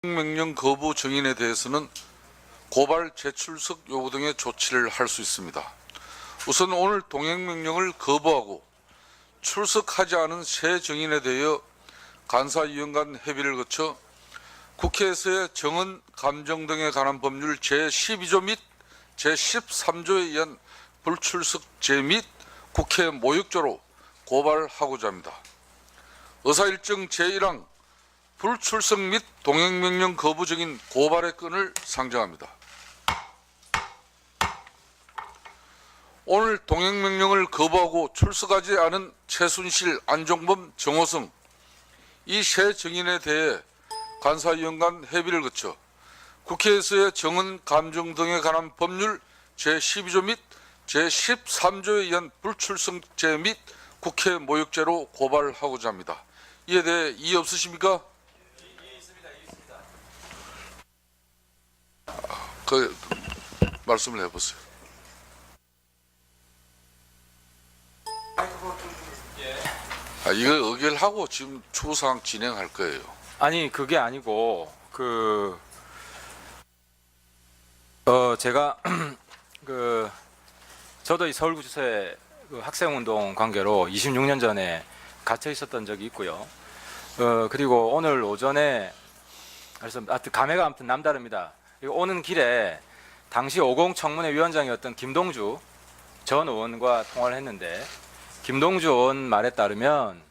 명령 거부 정인에 대해서는 고발, 재출석 요구 등의 조치를 할 수 있습니다. 우선 오늘 동행명령을 거부하고 출석하지 않은 새 정인에 대하여 간사위원 간 협의를 거쳐 국회에서의 정언, 감정 등에 관한 법률 제12조 및 제13조에 의한 불출석죄 및 국회 모욕죄로 고발하고자 합니다. 의사일정 제1항 불출석 및 동행명령 거부 정인 고발의 건을 상정합니다. 오늘 동행명령을 거부하고 출석하지 않은 최순실, 안종범, 정호성 이 세 정인에 대해 간사위원 간 협의를 거쳐 국회에서의 정언, 감정 등에 관한 법률 제12조 및 제13조에 의한 불출석죄 및 국회 모욕죄로 고발하고자 합니다. 이에 대해 이의 없으십니까? 말씀을 해보세요. 이거 의결하고 지금 추후사항 진행할 거예요. 아니 그게 아니고 제가 저도 이 서울구치소에 학생운동 관계로 26년 전에 갇혀 있었던 적이 있고요. 그리고 오늘 오전에 그래서 감회가 아무튼 남다릅니다. 오는 길에 당시 50 청문회 위원장이었던 김동주 전 의원과 통화를 했는데 김동주 의원 말에 따르면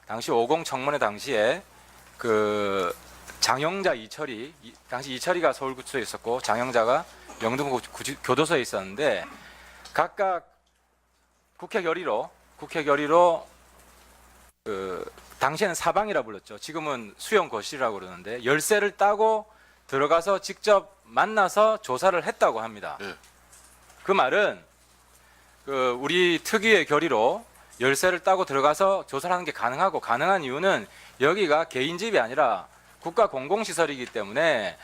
당시 50 청문회 당시에 장영자 이철이 당시 이철이가 서울구치소에 있었고 장영자가 영등포 교도소에 있었는데 각각 국회 결의로 당시에는 사방이라 불렀죠. 지금은 수용 거실이라고 그러는데 열쇠를 따고 들어가서 직접 만나서 조사를 했다고 합니다. 네. 그 말은 우리 특위의 결의로 열쇠를 따고 들어가서 조사를 하는 게 가능한 이유는 여기가 개인 집이 아니라 국가 공공시설이기 때문에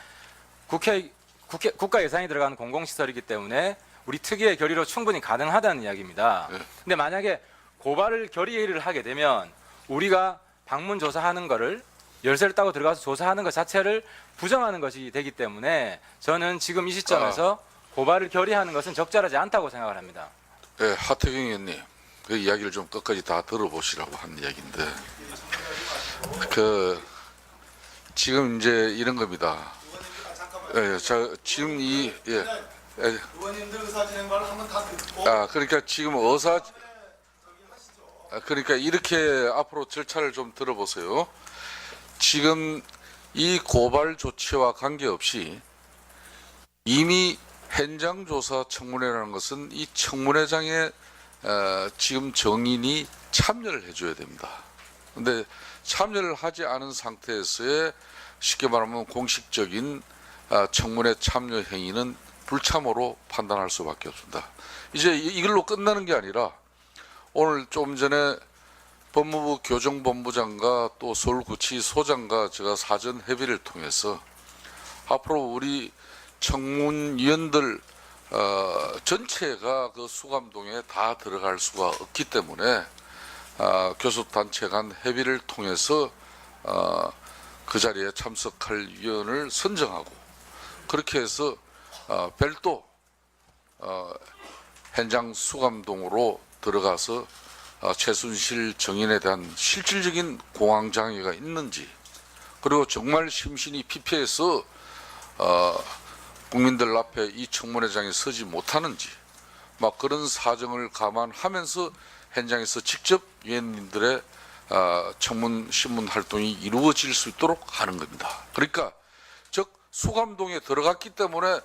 국가 예산이 들어가는 공공시설이기 때문에 우리 특위의 결의로 충분히 가능하다는 이야기입니다. 네. 근데 만약에 고발을 결의를 하게 되면 우리가 방문 조사하는 거를 열쇠를 따고 들어가서 조사하는 것 자체를 부정하는 것이 되기 때문에 저는 지금 이 시점에서 고발을 결의하는 것은 적절하지 않다고 생각을 합니다. 네, 하태경 의원님, 그 이야기를 좀 끝까지 다 들어보시라고 한 이야기인데, 지금 이제 이런 겁니다. 지금 의원님들 의사 진행발을 한번 다 듣고. 그러니까 지금 그러니까 이렇게 앞으로 절차를 좀 들어보세요. 지금 이 고발 조치와 관계없이 이미 현장조사 청문회라는 것은 이 청문회장에 지금 정인이 참여를 해줘야 됩니다. 근데 참여를 하지 않은 상태에서의 쉽게 말하면 공식적인 청문회 참여 행위는 불참으로 판단할 수밖에 없습니다. 이제 이걸로 끝나는 게 아니라 오늘 좀 전에 법무부 교정본부장과 또 서울구치소장과 제가 사전 협의를 통해서 앞으로 우리 청문위원들 전체가 그 수감동에 다 들어갈 수가 없기 때문에 교섭단체 간 협의를 통해서 그 자리에 참석할 위원을 선정하고 그렇게 해서 별도 현장 수감동으로 들어가서 최순실 정인에 대한 실질적인 공황장애가 있는지 그리고 정말 심신이 피폐해서 국민들 앞에 이 청문회장에 서지 못하는지 막 그런 사정을 감안하면서 현장에서 직접 위원님들의 청문 신문 활동이 이루어질 수 있도록 하는 겁니다. 그러니까 즉 수감동에 들어갔기 때문에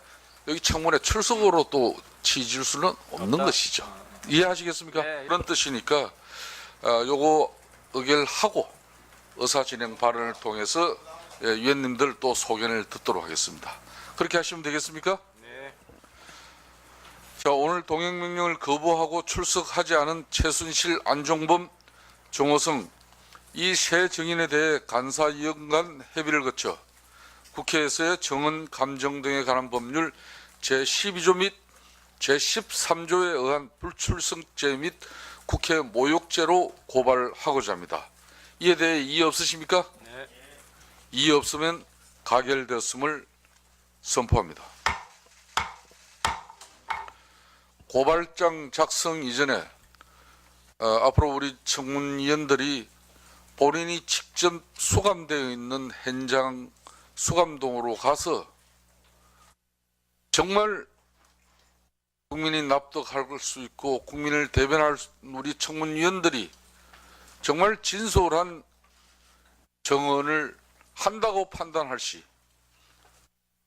여기 청문회 출석으로 또 치질 수는 없는 것이죠. 이해하시겠습니까? 네. 그런 뜻이니까 요거 의결하고 의사진행 발언을 통해서 위원님들 또 소견을 듣도록 하겠습니다. 그렇게 하시면 되겠습니까? 네. 자, 오늘 동행명령을 거부하고 출석하지 않은 최순실, 안종범, 정호성 이 세 정인에 대해 간사위원 간 협의를 거쳐 국회에서의 정언, 감정 등에 관한 법률 제12조 및 제13조에 의한 불출석죄 및 국회 모욕죄로 고발하고자 합니다. 이에 대해 이의 없으십니까? 네. 이의 없으면 가결되었음을 선포합니다. 고발장 작성 이전에 앞으로 우리 청문위원들이 본인이 직접 수감되어 있는 현장 수감동으로 가서 정말 국민이 납득할 수 있고 국민을 대변할 우리 청문위원들이 정말 진솔한 정언을 한다고 판단할 시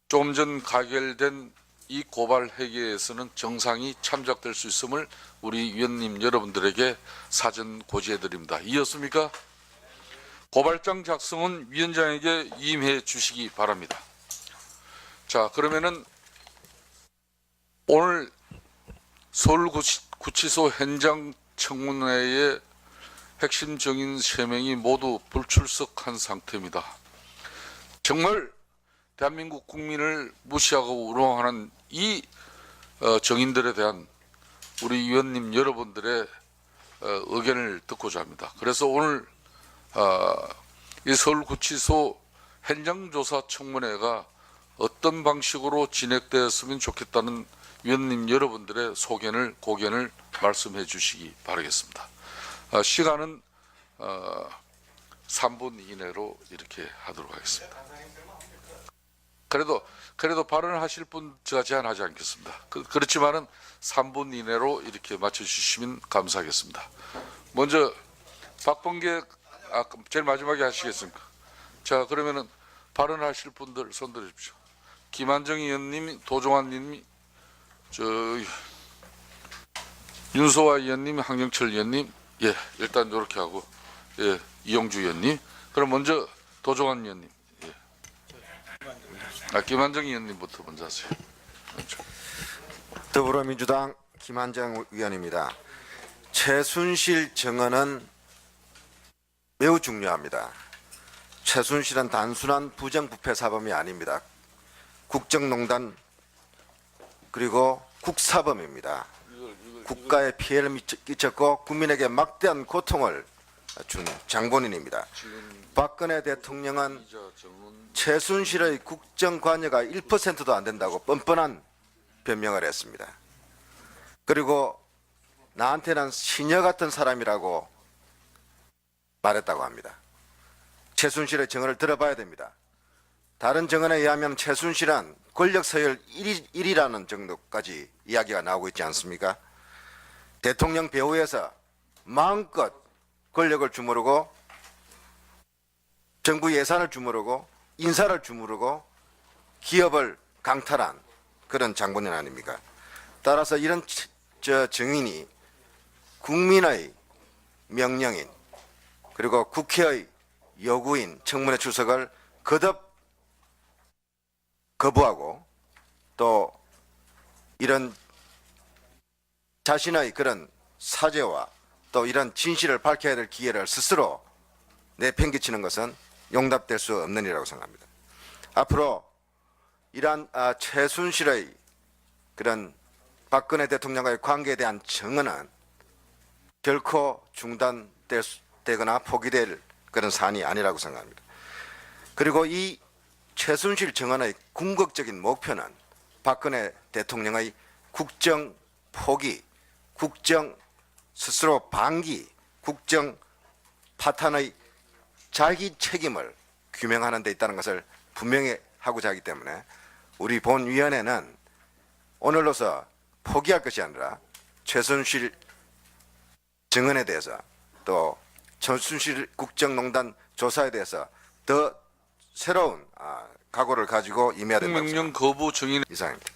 조금 전 가결된 이 고발 회계에서는 정상이 참작될 수 있음을 우리 위원님 여러분들에게 사전 고지해 드립니다. 이었습니까? 고발장 작성은 위원장에게 임해 주시기 바랍니다. 자, 그러면은 오늘 서울구치소 현장 청문회의 핵심 증인 3명이 모두 불출석한 상태입니다. 정말 대한민국 국민을 무시하고 우롱하는 이 증인들에 대한 우리 위원님 여러분들의 의견을 듣고자 합니다. 그래서 오늘 이 서울구치소 현장조사 청문회가 어떤 방식으로 진행되었으면 좋겠다는 위원님 여러분들의 고견을 말씀해 주시기 바라겠습니다. 시간은 3분 이내로 이렇게 하도록 하겠습니다. 그래도 발언을 하실 분 제가 제한하지 않겠습니다. 그렇지만은 3분 이내로 이렇게 맞춰주시면 감사하겠습니다. 먼저 박범계 제일 마지막에 하시겠습니까? 자, 그러면은 발언하실 분들 손 들으십시오. 김한정 의원님, 도종환 님이 윤소아 의원님, 황영철 의원님, 예, 일단 이렇게 하고, 예, 이용주 의원님. 그럼 먼저 도종환 의원님, 예. 김한정 의원님부터 먼저 하세요. 먼저. 더불어민주당 김한정 의원입니다. 최순실 증언은 매우 중요합니다. 최순실은 단순한 부정부패 사범이 아닙니다. 국정농단 그리고 국사범입니다. 국가에 피해를 끼쳤고 국민에게 막대한 고통을 준 장본인입니다. 박근혜 대통령은 최순실의 국정 관여가 1%도 안 된다고 뻔뻔한 변명을 했습니다. 그리고 나한테는 시녀 같은 사람이라고 말했다고 합니다. 최순실의 증언을 들어봐야 됩니다. 다른 증언에 의하면 최순실은 권력 서열 1위라는 정도까지 이야기가 나오고 있지 않습니까? 대통령 배후에서 마음껏 권력을 주무르고 정부 예산을 주무르고 인사를 주무르고 기업을 강탈한 그런 장본인 아닙니까? 따라서 이런 증인이 국민의 명령인 그리고 국회의 요구인 청문회 출석을 거듭 거부하고 또 이런 자신의 그런 사죄와 또 이런 진실을 밝혀야 될 기회를 스스로 내팽개치는 것은 용납될 수 없는 일이라고 생각합니다. 앞으로 이러한 최순실의 그런 박근혜 대통령과의 관계에 대한 증언은 결코 중단되거나 포기될 그런 사안이 아니라고 생각합니다. 그리고 이 최순실 증언의 궁극적인 목표는 박근혜 대통령의 국정 포기, 국정 스스로 방기, 국정 파탄의 자기 책임을 규명하는 데 있다는 것을 분명히 하고자 하기 때문에 우리 본위원회는 오늘로서 포기할 것이 아니라 최순실 증언에 대해서 또 최순실 국정농단 조사에 대해서 더 새로운 각오를 가지고 임해야 된다고 명령 생각합니다. 거부 증인 이상입니다.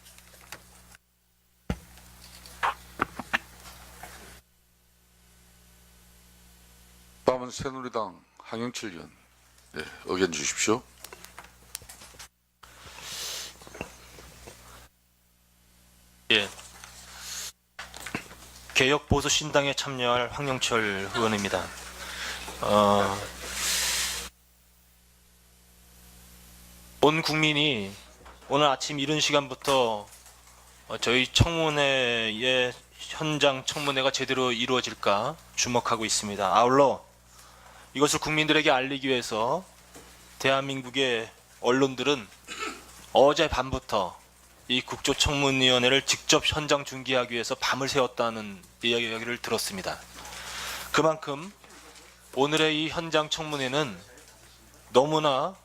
다음은 새누리당 황영철 의원, 네, 의견 주십시오. 예. 개혁 보수 신당에 참여할 황영철 의원입니다. 온 국민이 오늘 아침 이른 시간부터 저희 청문회의 현장 청문회가 제대로 이루어질까 주목하고 있습니다. 아울러 이것을 국민들에게 알리기 위해서 대한민국의 언론들은 어제 밤부터 이 국조청문위원회를 직접 현장 중계하기 위해서 밤을 새웠다는 이야기를 들었습니다. 그만큼 오늘의 이 현장 청문회는 너무나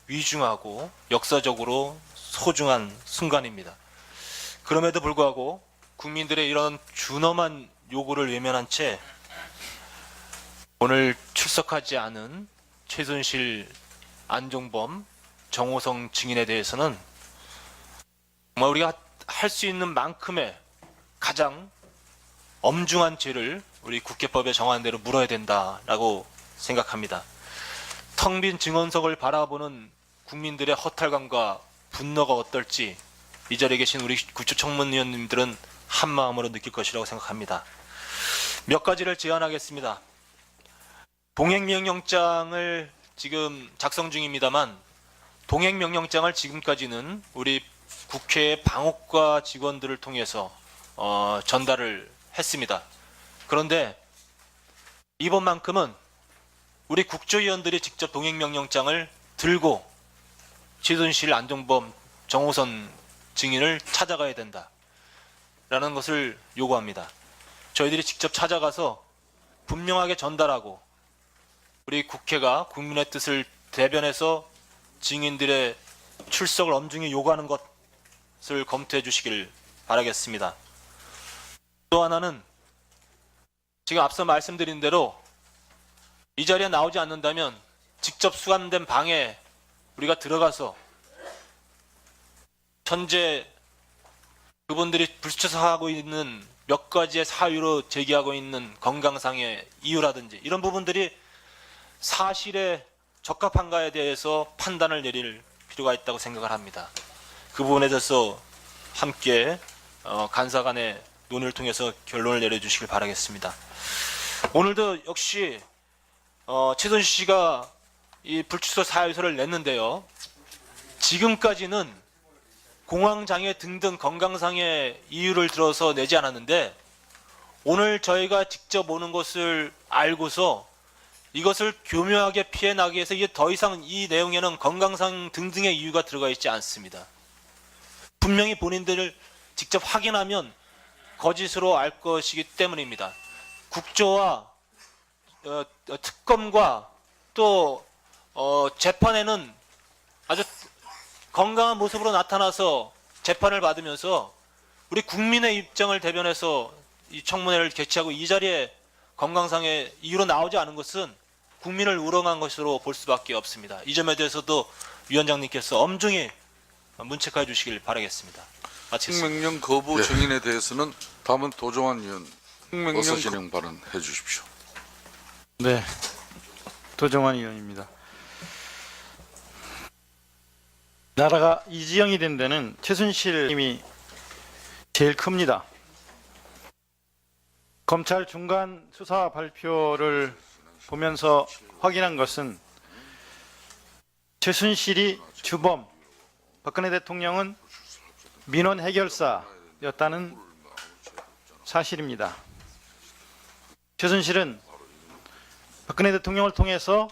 위중하고 역사적으로 소중한 순간입니다. 그럼에도 불구하고 국민들의 이런 준엄한 요구를 외면한 채 오늘 출석하지 않은 최순실, 안종범, 정호성 증인에 대해서는 정말 우리가 할 수 있는 만큼의 가장 엄중한 죄를 우리 국회법에 정한 대로 물어야 된다라고 생각합니다. 텅 빈 증언석을 바라보는 국민들의 허탈감과 분노가 어떨지 이 자리에 계신 우리 국조청문위원님들은 한 마음으로 느낄 것이라고 생각합니다. 몇 가지를 제안하겠습니다. 동행명령장을 지금 작성 중입니다만 동행명령장을 지금까지는 우리 국회의 방옥과 직원들을 통해서 전달을 했습니다. 그런데 이번만큼은 우리 국조위원들이 직접 동행명령장을 들고 최순실, 안종범, 정호선 증인을 찾아가야 된다라는 것을 요구합니다. 저희들이 직접 찾아가서 분명하게 전달하고 우리 국회가 국민의 뜻을 대변해서 증인들의 출석을 엄중히 요구하는 것을 검토해 주시길 바라겠습니다. 또 하나는 지금 앞서 말씀드린 대로 이 자리에 나오지 않는다면 직접 수감된 방에 우리가 들어가서 현재 그분들이 불출석하고 있는 몇 가지의 사유로 제기하고 있는 건강상의 이유라든지 이런 부분들이 사실에 적합한가에 대해서 판단을 내릴 필요가 있다고 생각을 합니다. 그 부분에 대해서 함께 간사 간의 논의를 통해서 결론을 내려주시길 바라겠습니다. 오늘도 역시 최순실 씨가 이 불출석 사유서를 냈는데요. 지금까지는 공황장애 등등 건강상의 이유를 들어서 내지 않았는데 오늘 저희가 직접 오는 것을 알고서 이것을 교묘하게 피해나기 위해서 이게 더 이상 이 내용에는 건강상 등등의 이유가 들어가 있지 않습니다. 분명히 본인들을 직접 확인하면 거짓으로 알 것이기 때문입니다. 국조와 특검과 또 재판에는 아주 건강한 모습으로 나타나서 재판을 받으면서 우리 국민의 입장을 대변해서 이 청문회를 개최하고 이 자리에 건강상의 이유로 나오지 않은 것은 국민을 우롱한 것으로 볼 수밖에 없습니다. 이 점에 대해서도 위원장님께서 엄중히 문책해 주시길 바라겠습니다. 마치겠습니다. 명령 거부 증인에 대해서는 다음은 도종환 의원 어서 진행 발언해 주십시오. 네, 도정환 의원입니다. 나라가 이지영이 된 데는 최순실 힘이 제일 큽니다. 검찰 중간 수사 발표를 보면서 확인한 것은 최순실이 주범, 박근혜 대통령은 민원 해결사였다는 사실입니다. 최순실은 박근혜 대통령을 통해서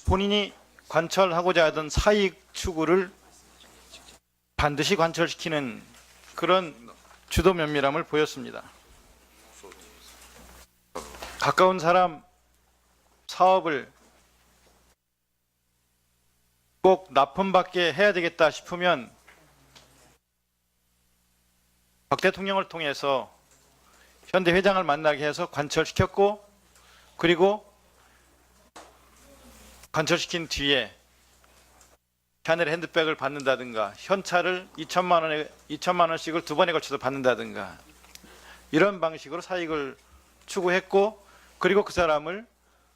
본인이 관철하고자 하던 사익 추구를 반드시 관철시키는 그런 주도 면밀함을 보였습니다. 가까운 사람 사업을 꼭 납품받게 해야 되겠다 싶으면 박 대통령을 통해서 현대 회장을 만나게 해서 관철시켰고, 그리고 관철시킨 뒤에 샤넬 핸드백을 받는다든가 현찰을 2천만 원씩을 두 번에 걸쳐서 받는다든가 이런 방식으로 사익을 추구했고, 그리고 그 사람을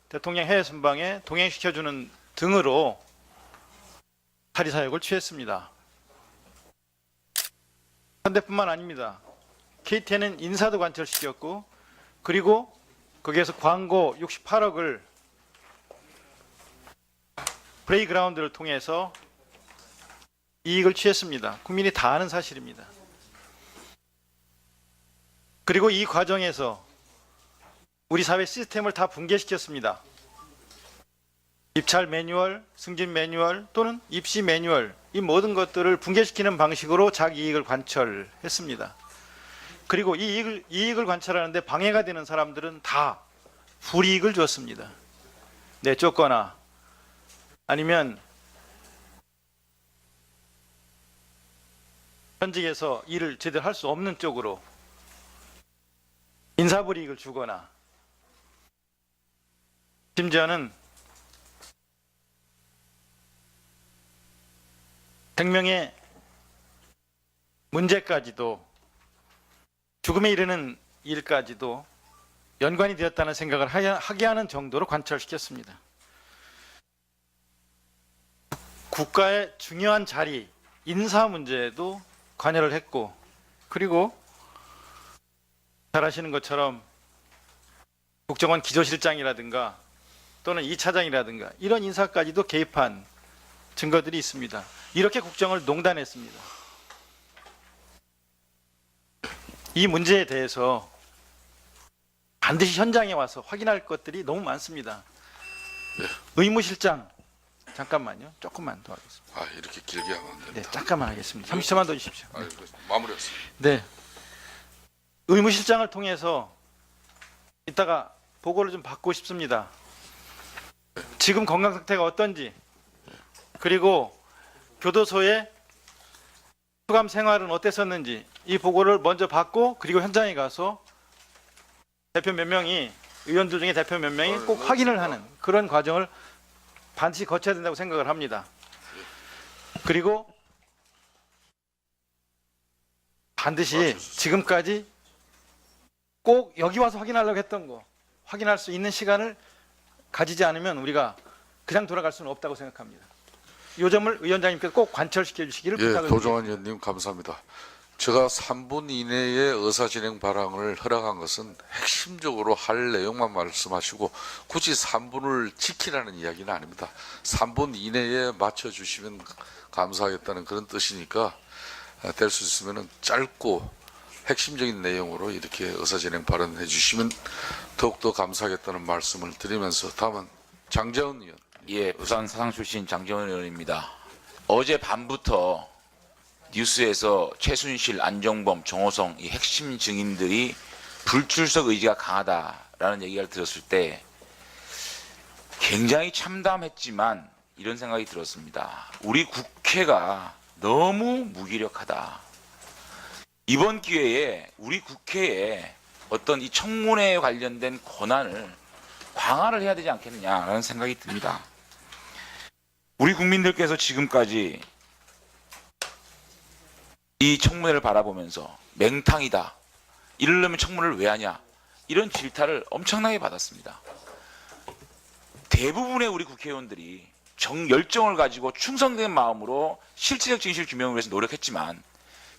대통령 해외 순방에 동행시켜주는 등으로 탈의 사역을 취했습니다. 현대뿐만 아닙니다. KTN은 인사도 관철시켰고, 그리고 거기에서 광고 68억을 플레이그라운드를 통해서 이익을 취했습니다. 국민이 다 아는 사실입니다. 그리고 이 과정에서 우리 사회 시스템을 다 붕괴시켰습니다. 입찰 매뉴얼, 승진 매뉴얼 또는 입시 매뉴얼 이 모든 것들을 붕괴시키는 방식으로 자기 이익을 관철했습니다. 그리고 이 이익을 관철하는데 방해가 되는 사람들은 다 불이익을 줬습니다. 내쫓거나 아니면 현직에서 일을 제대로 할 수 없는 쪽으로 인사불이익을 주거나 심지어는 생명의 문제까지도 죽음에 이르는 일까지도 연관이 되었다는 생각을 하게 하는 정도로 관철시켰습니다. 국가의 중요한 자리, 인사 문제에도 관여를 했고, 그리고 잘 아시는 것처럼 국정원 기조실장이라든가 또는 2차장이라든가 이런 인사까지도 개입한 증거들이 있습니다. 이렇게 국정을 농단했습니다. 이 문제에 대해서 반드시 현장에 와서 확인할 것들이 너무 많습니다. 의무실장 잠깐만요. 조금만 더 하겠습니다. 아, 이렇게 길게 하면 안 네, 됩니다. 잠깐만 하겠습니다. 30초만 더 주십시오. 아, 마무리했습니다. 네. 의무실장을 통해서 이따가 보고를 좀 받고 싶습니다. 지금 건강 상태가 어떤지, 그리고 교도소의 수감 생활은 어땠었는지 이 보고를 먼저 받고, 그리고 현장에 가서 대표 몇 명이, 의원들 중에 대표 몇 명이 꼭 확인을 하는 그런 과정을 반드시 거쳐야 된다고 생각을 합니다. 그리고 반드시 지금까지 꼭 여기 와서 확인하려고 했던 거 확인할 수 있는 시간을 가지지 않으면 우리가 그냥 돌아갈 수는 없다고 생각합니다. 이 점을 위원장님께서 꼭 관철시켜 주시기를 예, 부탁을 도종환 의원님 감사합니다. 제가 3분 이내에 의사진행 발언을 허락한 것은 핵심적으로 할 내용만 말씀하시고 굳이 3분을 지키라는 이야기는 아닙니다. 3분 이내에 맞춰주시면 감사하겠다는 그런 뜻이니까 될 수 있으면 짧고 핵심적인 내용으로 이렇게 의사진행 발언해 주시면 더욱더 감사하겠다는 말씀을 드리면서 다음은 장재원 의원. 예, 부산 사상 출신 장재원 의원입니다. 어제 밤부터 뉴스에서 최순실, 안종범, 정호성 이 핵심 증인들이 불출석 의지가 강하다라는 얘기를 들었을 때 굉장히 참담했지만 이런 생각이 들었습니다. 우리 국회가 너무 무기력하다. 이번 기회에 우리 국회에 어떤 이 청문회에 관련된 권한을 강화를 해야 되지 않겠느냐라는 생각이 듭니다. 우리 국민들께서 지금까지 이 청문회를 바라보면서 맹탕이다, 이러려면 청문회를 왜 하냐, 이런 질타를 엄청나게 받았습니다. 대부분의 우리 국회의원들이 열정을 가지고 충성된 마음으로 실질적 진실 규명을 위해서 노력했지만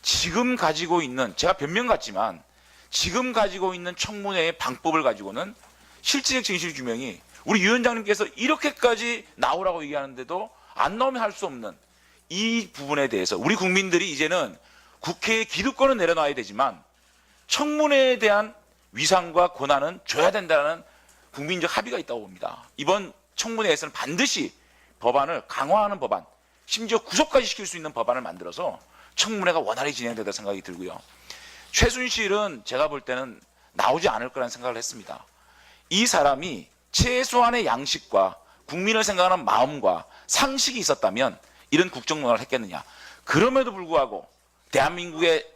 지금 가지고 있는, 제가 변명 같지만 지금 가지고 있는 청문회의 방법을 가지고는 실질적 진실 규명이 우리 위원장님께서 이렇게까지 나오라고 얘기하는데도 안 나오면 할 수 없는 이 부분에 대해서 우리 국민들이 이제는 국회에 기득권은 내려놔야 되지만 청문회에 대한 위상과 권한은 줘야 된다는 국민적 합의가 있다고 봅니다. 이번 청문회에서는 반드시 법안을 강화하는 법안, 심지어 구속까지 시킬 수 있는 법안을 만들어서 청문회가 원활히 진행되다 생각이 들고요. 최순실은 제가 볼 때는 나오지 않을 거라는 생각을 했습니다. 이 사람이 최소한의 양식과 국민을 생각하는 마음과 상식이 있었다면 이런 국정농단을 했겠느냐. 그럼에도 불구하고 대한민국의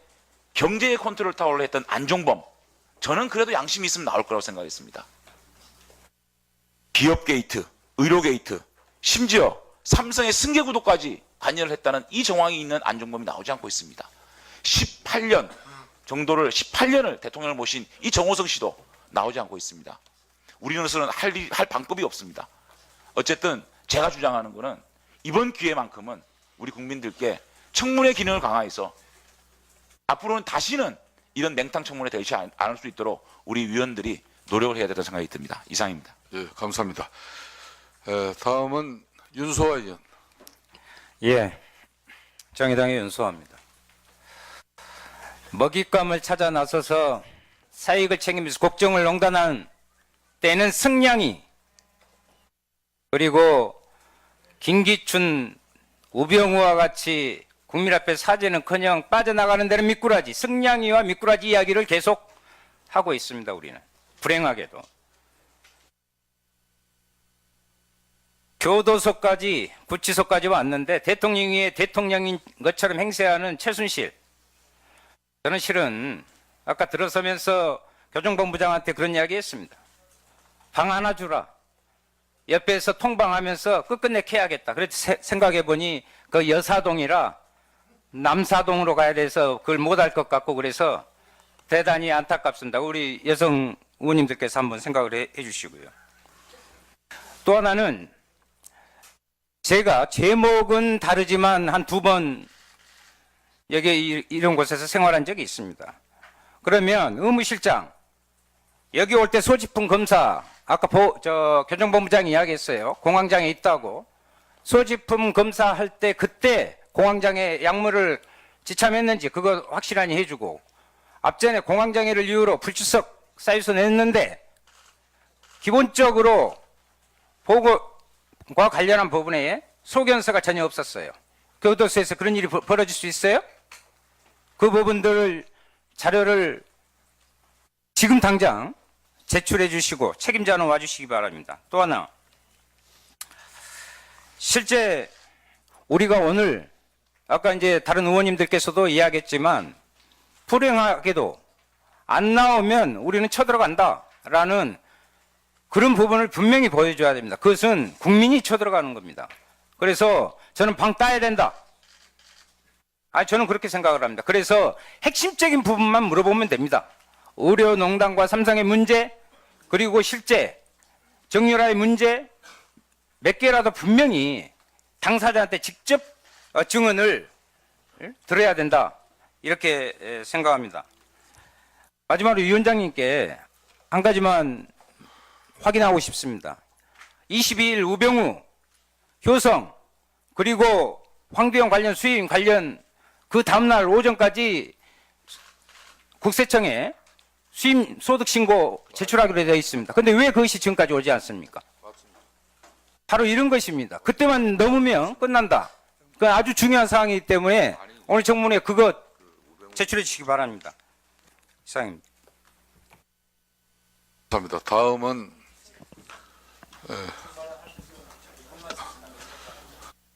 경제의 컨트롤 타워를 했던 안종범, 저는 그래도 양심이 있으면 나올 거라고 생각했습니다. 기업 게이트, 의료 게이트, 심지어 삼성의 승계 구도까지 관여를 했다는 이 정황이 있는 안종범이 나오지 않고 있습니다. 18년을 대통령을 모신 이 정호성 씨도 나오지 않고 있습니다. 우리로서는 할 방법이 없습니다. 어쨌든 제가 주장하는 것은 이번 기회만큼은 우리 국민들께 청문회 기능을 강화해서 앞으로는 다시는 이런 냉탕 청문회 되지 않을 수 있도록 우리 위원들이 노력을 해야 된다는 생각이 듭니다. 이상입니다. 예, 감사합니다. 다음은 윤소아 의원. 예, 정의당의 윤소아입니다. 먹잇감을 찾아 나서서 사익을 책임지면서 국정을 농단한 때는 승량이 그리고 김기춘, 우병우와 같이 국민 앞에 사죄는커녕 빠져나가는 데는 미꾸라지, 승냥이와 미꾸라지 이야기를 계속 하고 있습니다. 우리는 불행하게도 교도소까지 구치소까지 왔는데 대통령이 대통령인 것처럼 행세하는 최순실, 저는 실은 아까 들어서면서 교정본부장한테 그런 이야기 했습니다. 방 하나 주라. 옆에서 통방하면서 끝끝내 캐야겠다. 그래서 생각해 보니 그 여사동이라 남사동으로 가야 돼서 그걸 못할 것 같고 그래서 대단히 안타깝습니다. 우리 여성 의원님들께서 한번 생각을 해 주시고요. 또 하나는 제가 제목은 다르지만 한 2번 여기 이런 곳에서 생활한 적이 있습니다. 그러면 의무실장 여기 올 때 소지품 검사 아까 교정본부장이 이야기했어요. 공황장애 있다고. 소지품 검사할 때 그때 공황장애 약물을 지참했는지 그거 확실하니 해주고 앞전에 공황장애를 이유로 불출석 사유서 냈는데 기본적으로 보고과 관련한 부분에 소견서가 전혀 없었어요. 교도소에서 그런 일이 벌어질 수 있어요? 그 부분들 자료를 지금 당장 제출해 주시고 책임자는 와주시기 바랍니다. 또 하나, 실제 우리가 오늘 아까 이제 다른 의원님들께서도 이야기했지만 불행하게도 안 나오면 우리는 쳐들어간다라는 그런 부분을 분명히 보여줘야 됩니다. 그것은 국민이 쳐들어가는 겁니다. 그래서 저는 방 따야 된다. 저는 그렇게 생각을 합니다. 그래서 핵심적인 부분만 물어보면 됩니다. 의료농단과 삼성의 문제, 그리고 실제 정유라의 문제 몇 개라도 분명히 당사자한테 직접 증언을 들어야 된다. 이렇게 생각합니다. 마지막으로 위원장님께 한 가지만 확인하고 싶습니다. 22일 우병우, 효성, 그리고 황교안 관련 수임 관련 그 다음날 오전까지 국세청에 수임 소득 신고 제출하기로 되어 있습니다. 그런데 왜 그것이 지금까지 오지 않습니까? 바로 이런 것입니다. 그때만 넘으면 끝난다. 그 아주 중요한 사항이기 때문에 오늘 정문에 그거 제출해 주시기 바랍니다. 이상입니다. 감사합니다. 다음은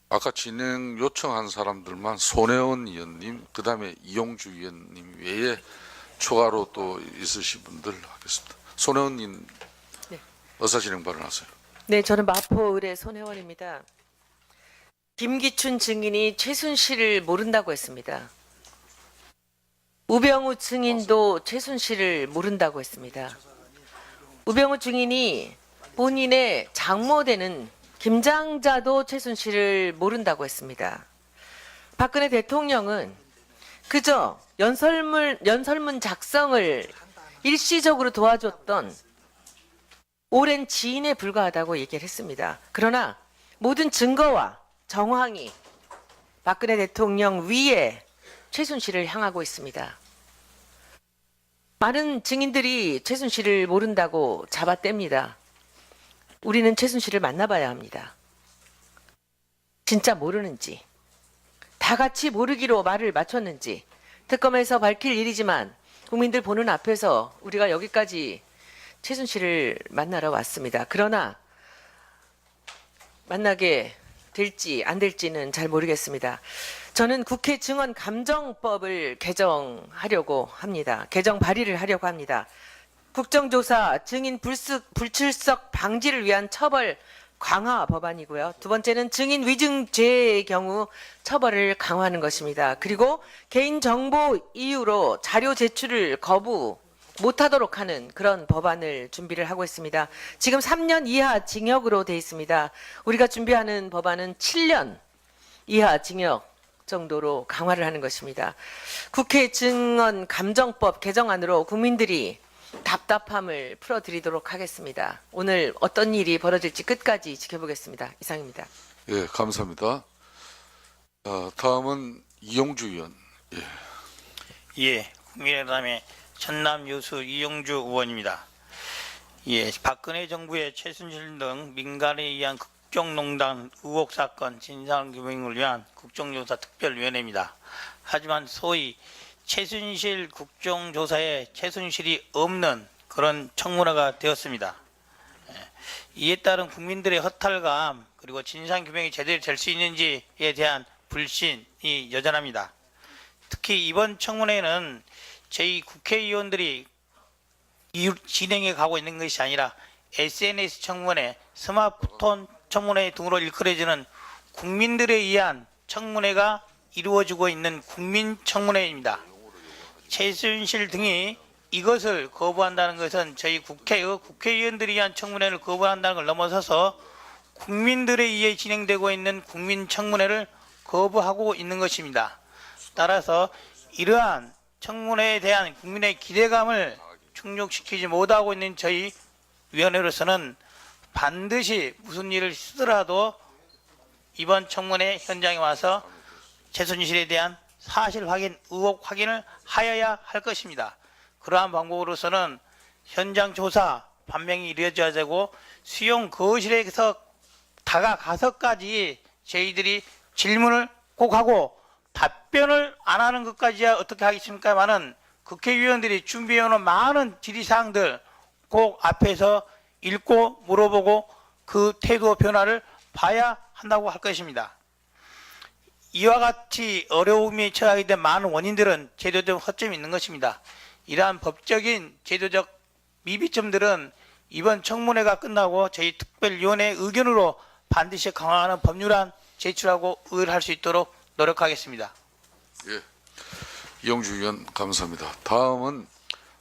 아까 진행 요청한 사람들만 손혜원 의원님, 그 다음에 이용주 의원님 외에 추가로 또 있으신 분들 하겠습니다. 손혜원 의원님, 네. 어서 진행 발언하세요. 네, 저는 마포을의 손혜원입니다. 김기춘 증인이 최순실을 모른다고 했습니다. 우병우 증인도 최순실을 모른다고 했습니다. 우병우 증인이 본인의 장모되는 김장자도 최순실을 모른다고 했습니다. 박근혜 대통령은 그저 연설문 작성을 일시적으로 도와줬던 오랜 지인에 불과하다고 얘기를 했습니다. 그러나 모든 증거와 정황이 박근혜 대통령 위에 최순실을 향하고 있습니다. 많은 증인들이 최순실을 모른다고 잡아뗍니다. 우리는 최순실을 만나봐야 합니다. 진짜 모르는지, 다 같이 모르기로 말을 맞췄는지 특검에서 밝힐 일이지만 국민들 보는 앞에서 우리가 여기까지 최순실을 만나러 왔습니다. 그러나 만나게 될지 안 될지는 잘 모르겠습니다. 저는 국회 증언 감정법을 개정하려고 합니다. 개정 발의를 하려고 합니다. 국정조사 증인 불출석 방지를 위한 처벌 강화 법안이고요. 두 번째는 증인 위증죄의 경우 처벌을 강화하는 것입니다. 그리고 개인정보 이유로 자료 제출을 거부 못하도록 하는 그런 법안을 준비를 하고 있습니다. 지금 3년 이하 징역으로 되어 있습니다. 우리가 준비하는 법안은 7년 이하 징역 정도로 강화를 하는 것입니다. 국회 증언 감정법 개정안으로 국민들이 답답함을 풀어드리도록 하겠습니다. 오늘 어떤 일이 벌어질지 끝까지 지켜보겠습니다. 이상입니다. 예, 감사합니다. 다음은 이용주 의원. 예, 국민의당의 전남 여수 이용주 의원입니다. 예, 박근혜 정부의 최순실 등 민간에 의한 국정농단 의혹 사건 진상규명을 위한 국정조사 특별위원회입니다. 하지만 소위 최순실 국정조사에 최순실이 없는 그런 청문회가 되었습니다. 이에 따른 국민들의 허탈감 그리고 진상규명이 제대로 될 수 있는지에 대한 불신이 여전합니다. 특히 이번 청문회는 저희 국회의원들이 진행해 가고 있는 것이 아니라 SNS 청문회, 스마트폰 청문회 등으로 일컬어지는 국민들에 의한 청문회가 이루어지고 있는 국민청문회입니다. 최순실 등이 이것을 거부한다는 것은 저희 국회의원들에 의한 청문회를 거부한다는 걸 넘어서서 국민들에 의해 진행되고 있는 국민청문회를 거부하고 있는 것입니다. 따라서 이러한 청문회에 대한 국민의 기대감을 충족시키지 못하고 있는 저희 위원회로서는 반드시 무슨 일을 시더라도 이번 청문회 현장에 와서 최순실에 대한 사실 확인, 의혹 확인을 하여야 할 것입니다. 그러한 방법으로서는 현장 조사 반명이 이루어져야 되고 수용 거실에서 다가가서까지 저희들이 질문을 꼭 하고 답변을 안 하는 것까지야 어떻게 하겠습니까만은 국회의원들이 준비해오는 많은 질의사항들 꼭 앞에서 읽고 물어보고 그 태도 변화를 봐야 한다고 할 것입니다. 이와 같이 어려움이 처하게 된 많은 원인들은 제도적 허점이 있는 것입니다. 이러한 법적인 제도적 미비점들은 이번 청문회가 끝나고 저희 특별위원회 의견으로 반드시 강화하는 법률안 제출하고 의결할 수 있도록 노력하겠습니다. 예, 이영주 의원 감사합니다. 다음은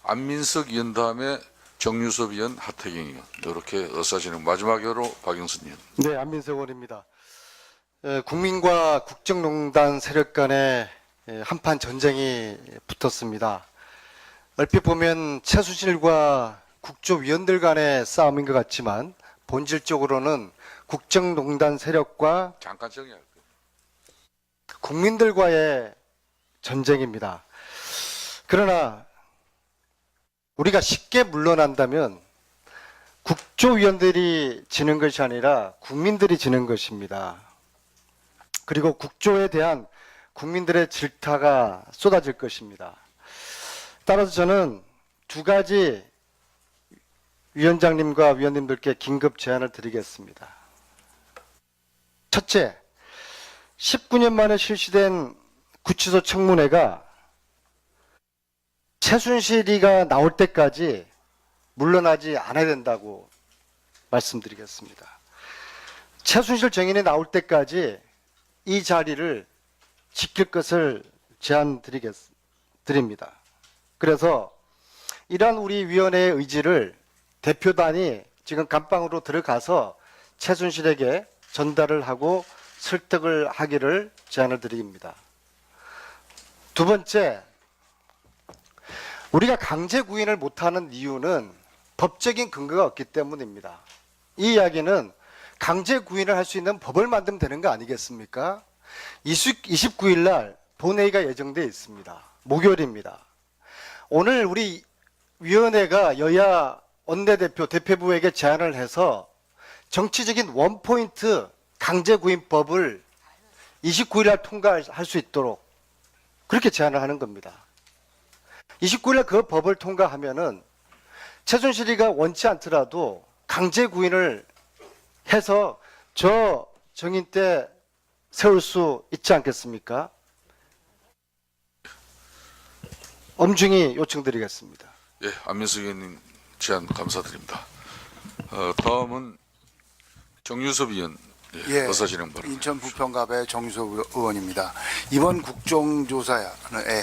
안민석 의원 다음에 정유섭 의원, 하태경 의원 이렇게 의사진행 마지막으로 박영선 의원. 네, 안민석 의원입니다. 국민과 국정농단 세력 간에 한판 전쟁이 붙었습니다. 얼핏 보면 최순실과 국조위원들 간의 싸움인 것 같지만 본질적으로는 국정농단 세력과 잠깐 정리할 거예요. 국민들과의 전쟁입니다. 그러나 우리가 쉽게 물러난다면 국조위원들이 지는 것이 아니라 국민들이 지는 것입니다. 그리고 국조에 대한 국민들의 질타가 쏟아질 것입니다. 따라서 저는 두 가지 위원장님과 위원님들께 긴급 제안을 드리겠습니다. 첫째, 19년 만에 실시된 구치소 청문회가 최순실이가 나올 때까지 물러나지 않아야 된다고 말씀드리겠습니다. 최순실 증인이 나올 때까지 이 자리를 지킬 것을 제안드립니다. 그래서 이러한 우리 위원회의 의지를 대표단이 지금 감방으로 들어가서 최순실에게 전달을 하고 설득을 하기를 제안을 드립니다. 두 번째, 우리가 강제 구인을 못하는 이유는 법적인 근거가 없기 때문입니다. 이 이야기는 강제 구인을 할 수 있는 법을 만들면 되는 거 아니겠습니까? 29일 날 본회의가 예정되어 있습니다. 목요일입니다. 오늘 우리 위원회가 여야 원내대표, 대표부에게 제안을 해서 정치적인 원포인트 강제구인법을 29일 날 통과할 수 있도록 그렇게 제안을 하는 겁니다. 29일 날 그 법을 통과하면은 최순실이가 원치 않더라도 강제구인을 해서 저 정인 때 세울 수 있지 않겠습니까? 엄중히 요청드리겠습니다. 예, 안민석 의원님 제안 감사드립니다. 다음은 정유섭 의원 의사진행 바랍니다. 인천 부평갑의 정유섭 의원입니다. 이번 국정조사의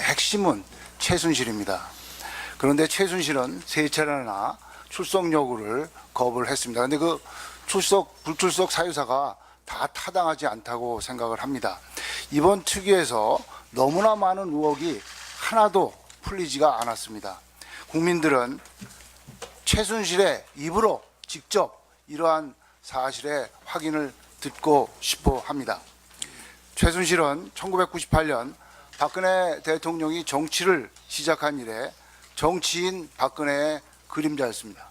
핵심은 최순실입니다. 그런데 최순실은 세 차례나 출석 요구를 거부를 했습니다. 그런데 그 불출석 사유사가 다 타당하지 않다고 생각을 합니다. 이번 특위에서 너무나 많은 의혹이 하나도 풀리지가 않았습니다. 국민들은 최순실의 입으로 직접 이러한 사실의 확인을 듣고 싶어 합니다. 최순실은 1998년 박근혜 대통령이 정치를 시작한 이래 정치인 박근혜의 그림자였습니다.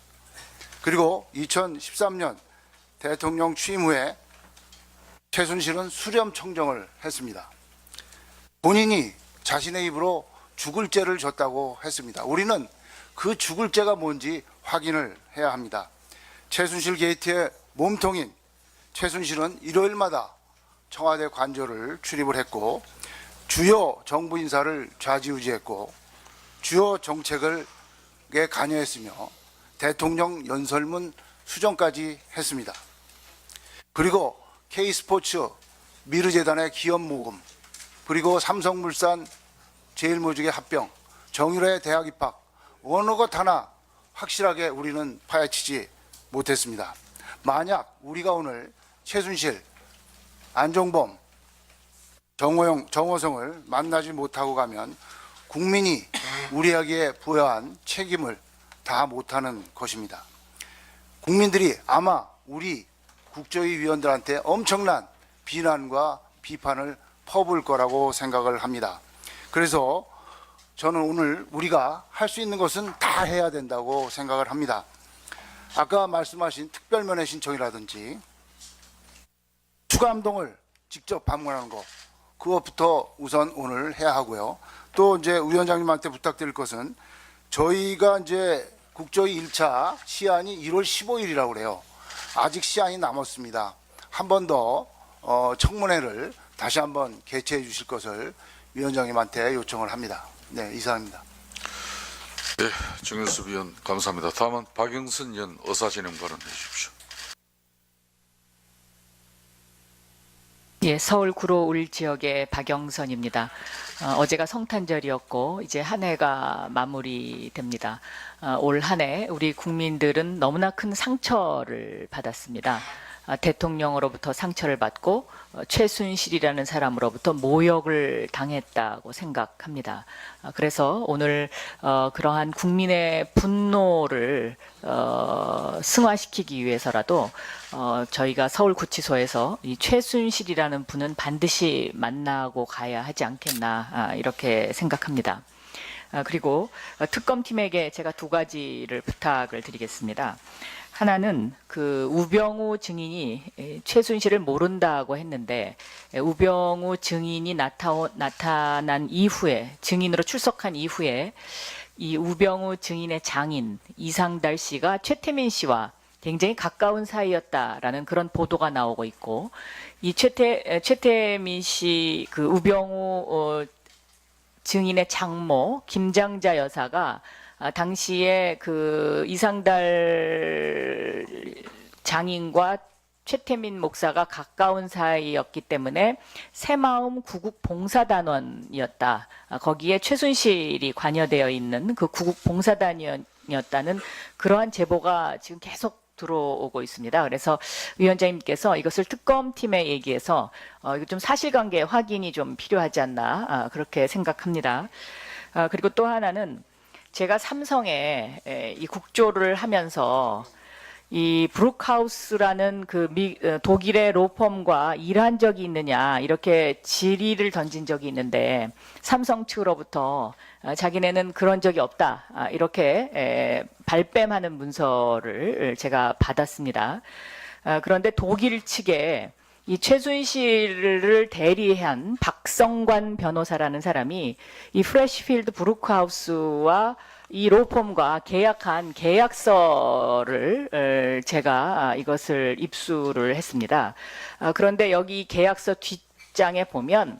그리고 2013년 대통령 취임 후에 최순실은 수렴 청정을 했습니다. 본인이 자신의 입으로 죽을 죄를 졌다고 했습니다. 우리는 그 죽을 죄가 뭔지 확인을 해야 합니다. 최순실 게이트의 몸통인 최순실은 일요일마다 청와대 관저를 출입을 했고 주요 정부 인사를 좌지우지했고 주요 정책에 관여했으며 대통령 연설문 수정까지 했습니다. 그리고 K스포츠 미르재단의 기업 모금, 그리고 삼성물산 제일모직의 합병, 정유라의 대학 입학, 어느 것 하나 확실하게 우리는 파헤치지 못했습니다. 만약 우리가 오늘 최순실, 안종범, 정호성을 만나지 못하고 가면 국민이 우리에게 부여한 책임을 다 못하는 것입니다. 국민들이 아마 우리 국조위 위원들한테 엄청난 비난과 비판을 퍼부을 거라고 생각을 합니다. 그래서 저는 오늘 우리가 할 수 있는 것은 다 해야 된다고 생각을 합니다. 아까 말씀하신 특별면회 신청이라든지 추감동을 직접 방문하는 것, 그것부터 우선 오늘 해야 하고요. 또 이제 위원장님한테 부탁드릴 것은 저희가 이제 국조위 1차 시한이 1월 15일이라고 그래요. 아직 시한이 남았습니다. 한 번 더 청문회를 다시 한번 개최해 주실 것을 위원장님한테 요청을 합니다. 네, 이상입니다. 네, 정현수 위원 감사합니다. 다음은 박영선 의원 의사진행 발언해 주십시오. 예, 서울 구로울 지역의 박영선입니다. 어제가 성탄절이었고 이제 한 해가 마무리됩니다. 올 한 해 우리 국민들은 너무나 큰 상처를 받았습니다. 대통령으로부터 상처를 받고 최순실이라는 사람으로부터 모욕을 당했다고 생각합니다. 그래서 오늘 그러한 국민의 분노를 승화시키기 위해서라도 저희가 서울구치소에서 이 최순실이라는 분은 반드시 만나고 가야 하지 않겠나 이렇게 생각합니다. 그리고 특검팀에게 제가 두 가지를 부탁을 드리겠습니다. 하나는 그 우병우 증인이 최순실을 모른다고 했는데 우병우 증인이 나타난 이후에 증인으로 출석한 이후에 이 우병우 증인의 장인 이상달 씨가 최태민 씨와 굉장히 가까운 사이였다라는 그런 보도가 나오고 있고 이 최태민 씨 그 우병우 증인의 장모 김장자 여사가 당시에 그 이상달 장인과 최태민 목사가 가까운 사이였기 때문에 새마음 구국봉사단원이었다. 거기에 최순실이 관여되어 있는 그 구국봉사단이었다는 그러한 제보가 지금 계속 들어오고 있습니다. 그래서 위원장님께서 이것을 특검팀에 얘기해서 이거 좀 사실관계 확인이 좀 필요하지 않나 그렇게 생각합니다. 그리고 또 하나는 제가 삼성에 이 국조를 하면서 이 브룩하우스라는 그 독일의 로펌과 일한 적이 있느냐 이렇게 질의를 던진 적이 있는데 삼성 측으로부터 자기네는 그런 적이 없다 이렇게 발뺌하는 문서를 제가 받았습니다. 그런데 독일 측에 이 최순실을 대리한 박성관 변호사라는 사람이 이 프레시필드 브루크하우스와 이 로펌과 계약한 계약서를 제가 이것을 입수를 했습니다. 그런데 여기 계약서 뒷장에 보면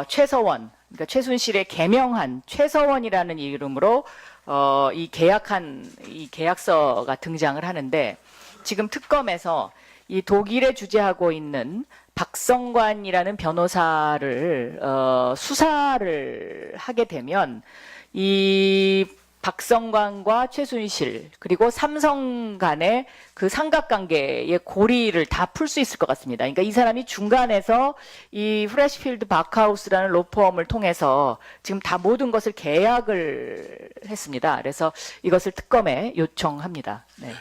최서원, 그러니까 최순실의 개명한 최서원이라는 이름으로 이 계약서가 등장을 하는데 지금 특검에서 이 독일에 주재하고 있는 박성관이라는 변호사를 수사를 하게 되면 이 박성관과 최순실 그리고 삼성 간의 그 삼각관계의 고리를 다 풀 수 있을 것 같습니다. 그러니까 이 사람이 중간에서 이 프레시필드 바크하우스라는 로펌을 통해서 지금 다 모든 것을 계약을 했습니다. 그래서 이것을 특검에 요청합니다. 네.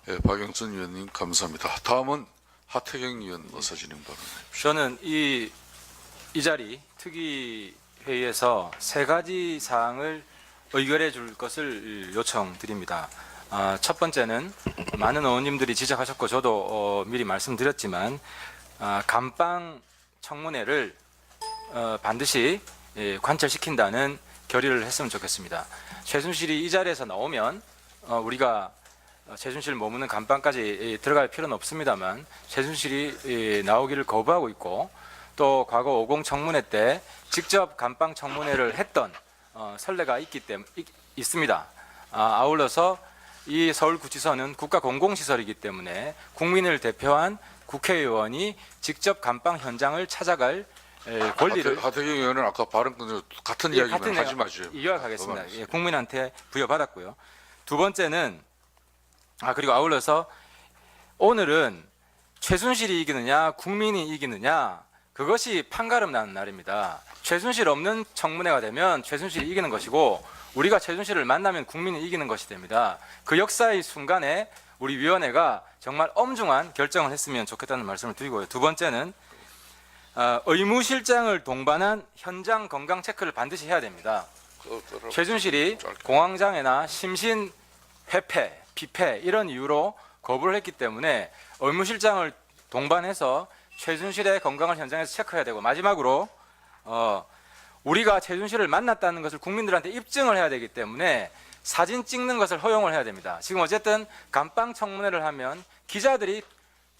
네, 박영선 의원님 감사합니다. 다음은 하태경 의원 의사진행 발언해 주십시오. 저는 이 자리 특위 회의에서 세 가지 사항을 의결해 줄 것을 요청드립니다. 첫 번째는 많은 의원님들이 지적하셨고 저도 미리 말씀드렸지만 감방 청문회를 반드시 관철시킨다는 결의를 했으면 좋겠습니다. 최순실이 이 자리에서 나오면 우리가 최순실 머무는 감방까지 들어갈 필요는 없습니다만 최순실이 나오기를 거부하고 있고 또 과거 50 청문회 때 직접 감방 청문회를 했던 선례가 있습니다. 아울러서 이 서울구치소는 국가 공공시설이기 때문에 국민을 대표한 국회의원이 직접 감방 현장을 찾아갈 권리를 하태경 의원은 아까 발언 끝에 같은 이야기만 하지 마시죠. 이어가겠습니다. 예, 국민한테 부여받았고요. 두 번째는 그리고 아울러서 오늘은 최순실이 이기느냐 국민이 이기느냐 그것이 판가름 나는 날입니다. 최순실 없는 청문회가 되면 최순실이 이기는 것이고 우리가 최순실을 만나면 국민이 이기는 것이 됩니다. 그 역사의 순간에 우리 위원회가 정말 엄중한 결정을 했으면 좋겠다는 말씀을 드리고요. 두 번째는 의무실장을 동반한 현장 건강 체크를 반드시 해야 됩니다. 최순실이 공황장애나 심신 회폐, 비폐 이런 이유로 거부를 했기 때문에 의무실장을 동반해서 최순실의 건강을 현장에서 체크해야 되고 마지막으로 우리가 최순실을 만났다는 것을 국민들한테 입증을 해야 되기 때문에 사진 찍는 것을 허용을 해야 됩니다. 지금 어쨌든 감방 청문회를 하면 기자들이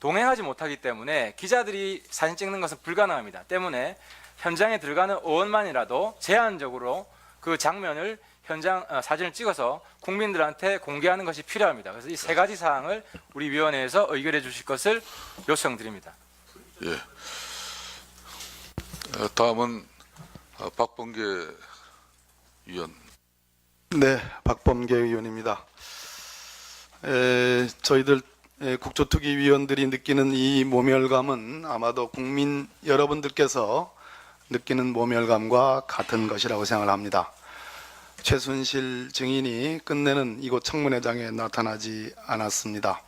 동행하지 못하기 때문에 기자들이 사진 찍는 것은 불가능합니다. 때문에 현장에 들어가는 의원만이라도 제한적으로 그 장면을 현장 사진을 찍어서 국민들한테 공개하는 것이 필요합니다. 그래서 이 세 가지 사항을 우리 위원회에서 의결해 주실 것을 요청드립니다. 예. 다음은 박범계 위원. 네, 박범계 의원입니다. 저희들 국조특위위원들이 느끼는 이 모멸감은 아마도 국민 여러분들께서 느끼는 모멸감과 같은 것이라고 생각을 합니다. 최순실 증인이 끝내는 이곳 청문회장에 나타나지 않았습니다.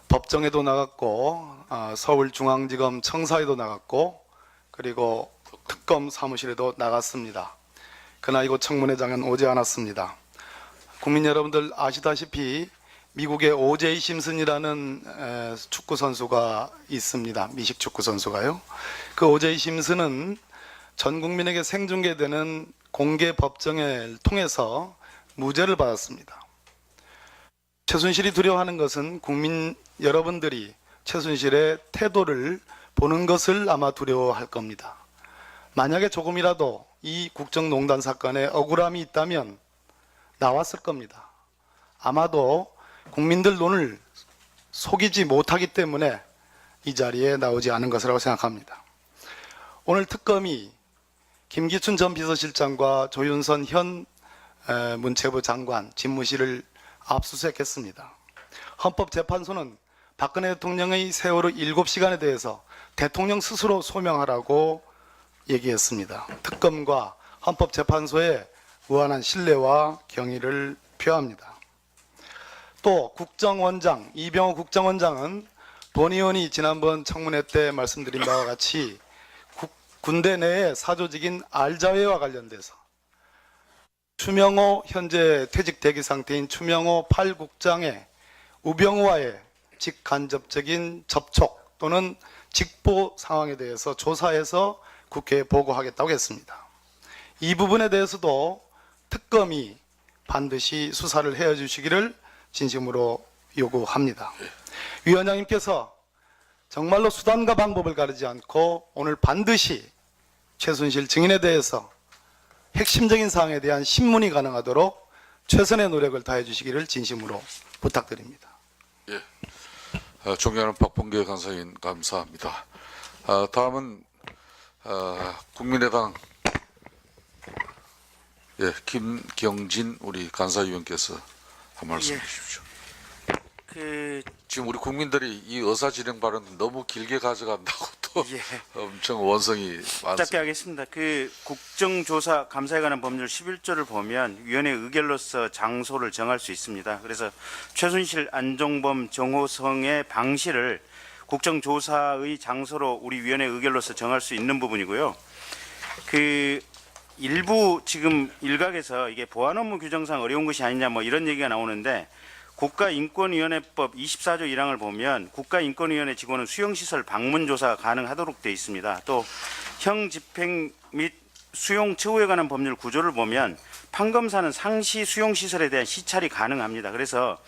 법정에도 나갔고 서울중앙지검 청사에도 나갔고 그리고 특검 사무실에도 나갔습니다. 그러나 이곳 청문회장은 오지 않았습니다. 국민 여러분들 아시다시피 미국의 오제이 심슨이라는 축구 선수가 있습니다. 미식 축구 선수가요. 그 오제이 심슨은 전 국민에게 생중계되는 공개 법정을 통해서 무죄를 받았습니다. 최순실이 두려워하는 것은 국민 여러분들이 최순실의 태도를 보는 것을 아마 두려워할 겁니다. 만약에 조금이라도 이 국정농단 사건에 억울함이 있다면 나왔을 겁니다. 아마도 국민들 눈을 속이지 못하기 때문에 이 자리에 나오지 않은 것이라고 생각합니다. 오늘 특검이 김기춘 전 비서실장과 조윤선 현 문체부 장관 집무실을 압수수색했습니다. 헌법재판소는 박근혜 대통령의 세월호 7시간에 대해서 대통령 스스로 소명하라고 얘기했습니다. 특검과 헌법재판소에 무한한 신뢰와 경의를 표합니다. 또 국정원장 이병호 국정원장은 본 의원이 지난번 청문회 때 말씀드린 바와 같이 군대 내의 사조직인 알자회와 관련돼서 추명호 현재 퇴직 대기 상태인 추명호 8국장의 우병우와의 직간접적인 접촉 또는 직보 상황에 대해서 조사해서 국회에 보고하겠다고 했습니다. 이 부분에 대해서도 특검이 반드시 수사를 해주시기를 진심으로 요구합니다. 위원장님께서 정말로 수단과 방법을 가리지 않고 오늘 반드시 최순실 증인에 대해서 핵심적인 사항에 대한 신문이 가능하도록 최선의 노력을 다해 주시기를 진심으로 부탁드립니다. 예. 존경하는 박범계 간사님 감사합니다. 다음은 국민의당 김경진 우리 간사위원께서 한 말씀 해주십시오. 지금 우리 국민들이 이 의사진행 발언 너무 길게 가져간다고 또 엄청 원성이 많습니다. 짧게 하겠습니다. 국정조사 감사에 관한 법률 11조를 보면 위원회 의결로서 장소를 정할 수 있습니다. 그래서 최순실, 안종범, 정호성의 방시를 국정조사의 장소로 우리 위원회 의결로서 정할 수 있는 부분이고요. 일부 지금 일각에서 이게 보안 업무 규정상 어려운 것이 아니냐 뭐 이런 얘기가 나오는데 국가인권위원회법 24조 1항을 보면 국가인권위원회 직원은 수용시설 방문 조사가 가능하도록 되어 있습니다. 또 형집행 및 수용 처우에 관한 법률 구조를 보면 판검사는 상시 수용시설에 대한 시찰이 가능합니다. 그래서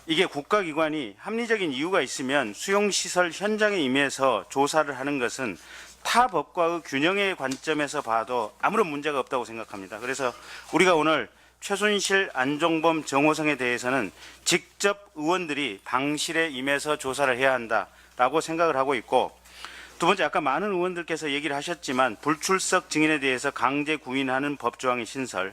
이게 국가기관이 합리적인 이유가 있으면 수용시설 현장에 임해서 조사를 하는 것은 타 법과의 균형의 관점에서 봐도 아무런 문제가 없다고 생각합니다. 그래서 우리가 오늘 최순실, 안종범, 정호성에 대해서는 직접 의원들이 방실에 임해서 조사를 해야 한다라고 생각을 하고 있고, 두 번째, 아까 많은 의원들께서 얘기를 하셨지만 불출석 증인에 대해서 강제 구인하는 법조항의 신설,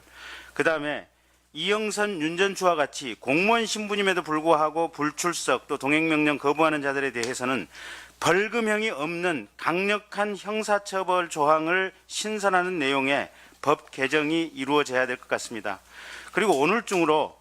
그다음에 이영선, 윤전추와 같이 공무원 신분임에도 불구하고 불출석 또 동행명령 거부하는 자들에 대해서는 벌금형이 없는 강력한 형사처벌 조항을 신설하는 내용의 법 개정이 이루어져야 될 것 같습니다. 그리고 오늘 중으로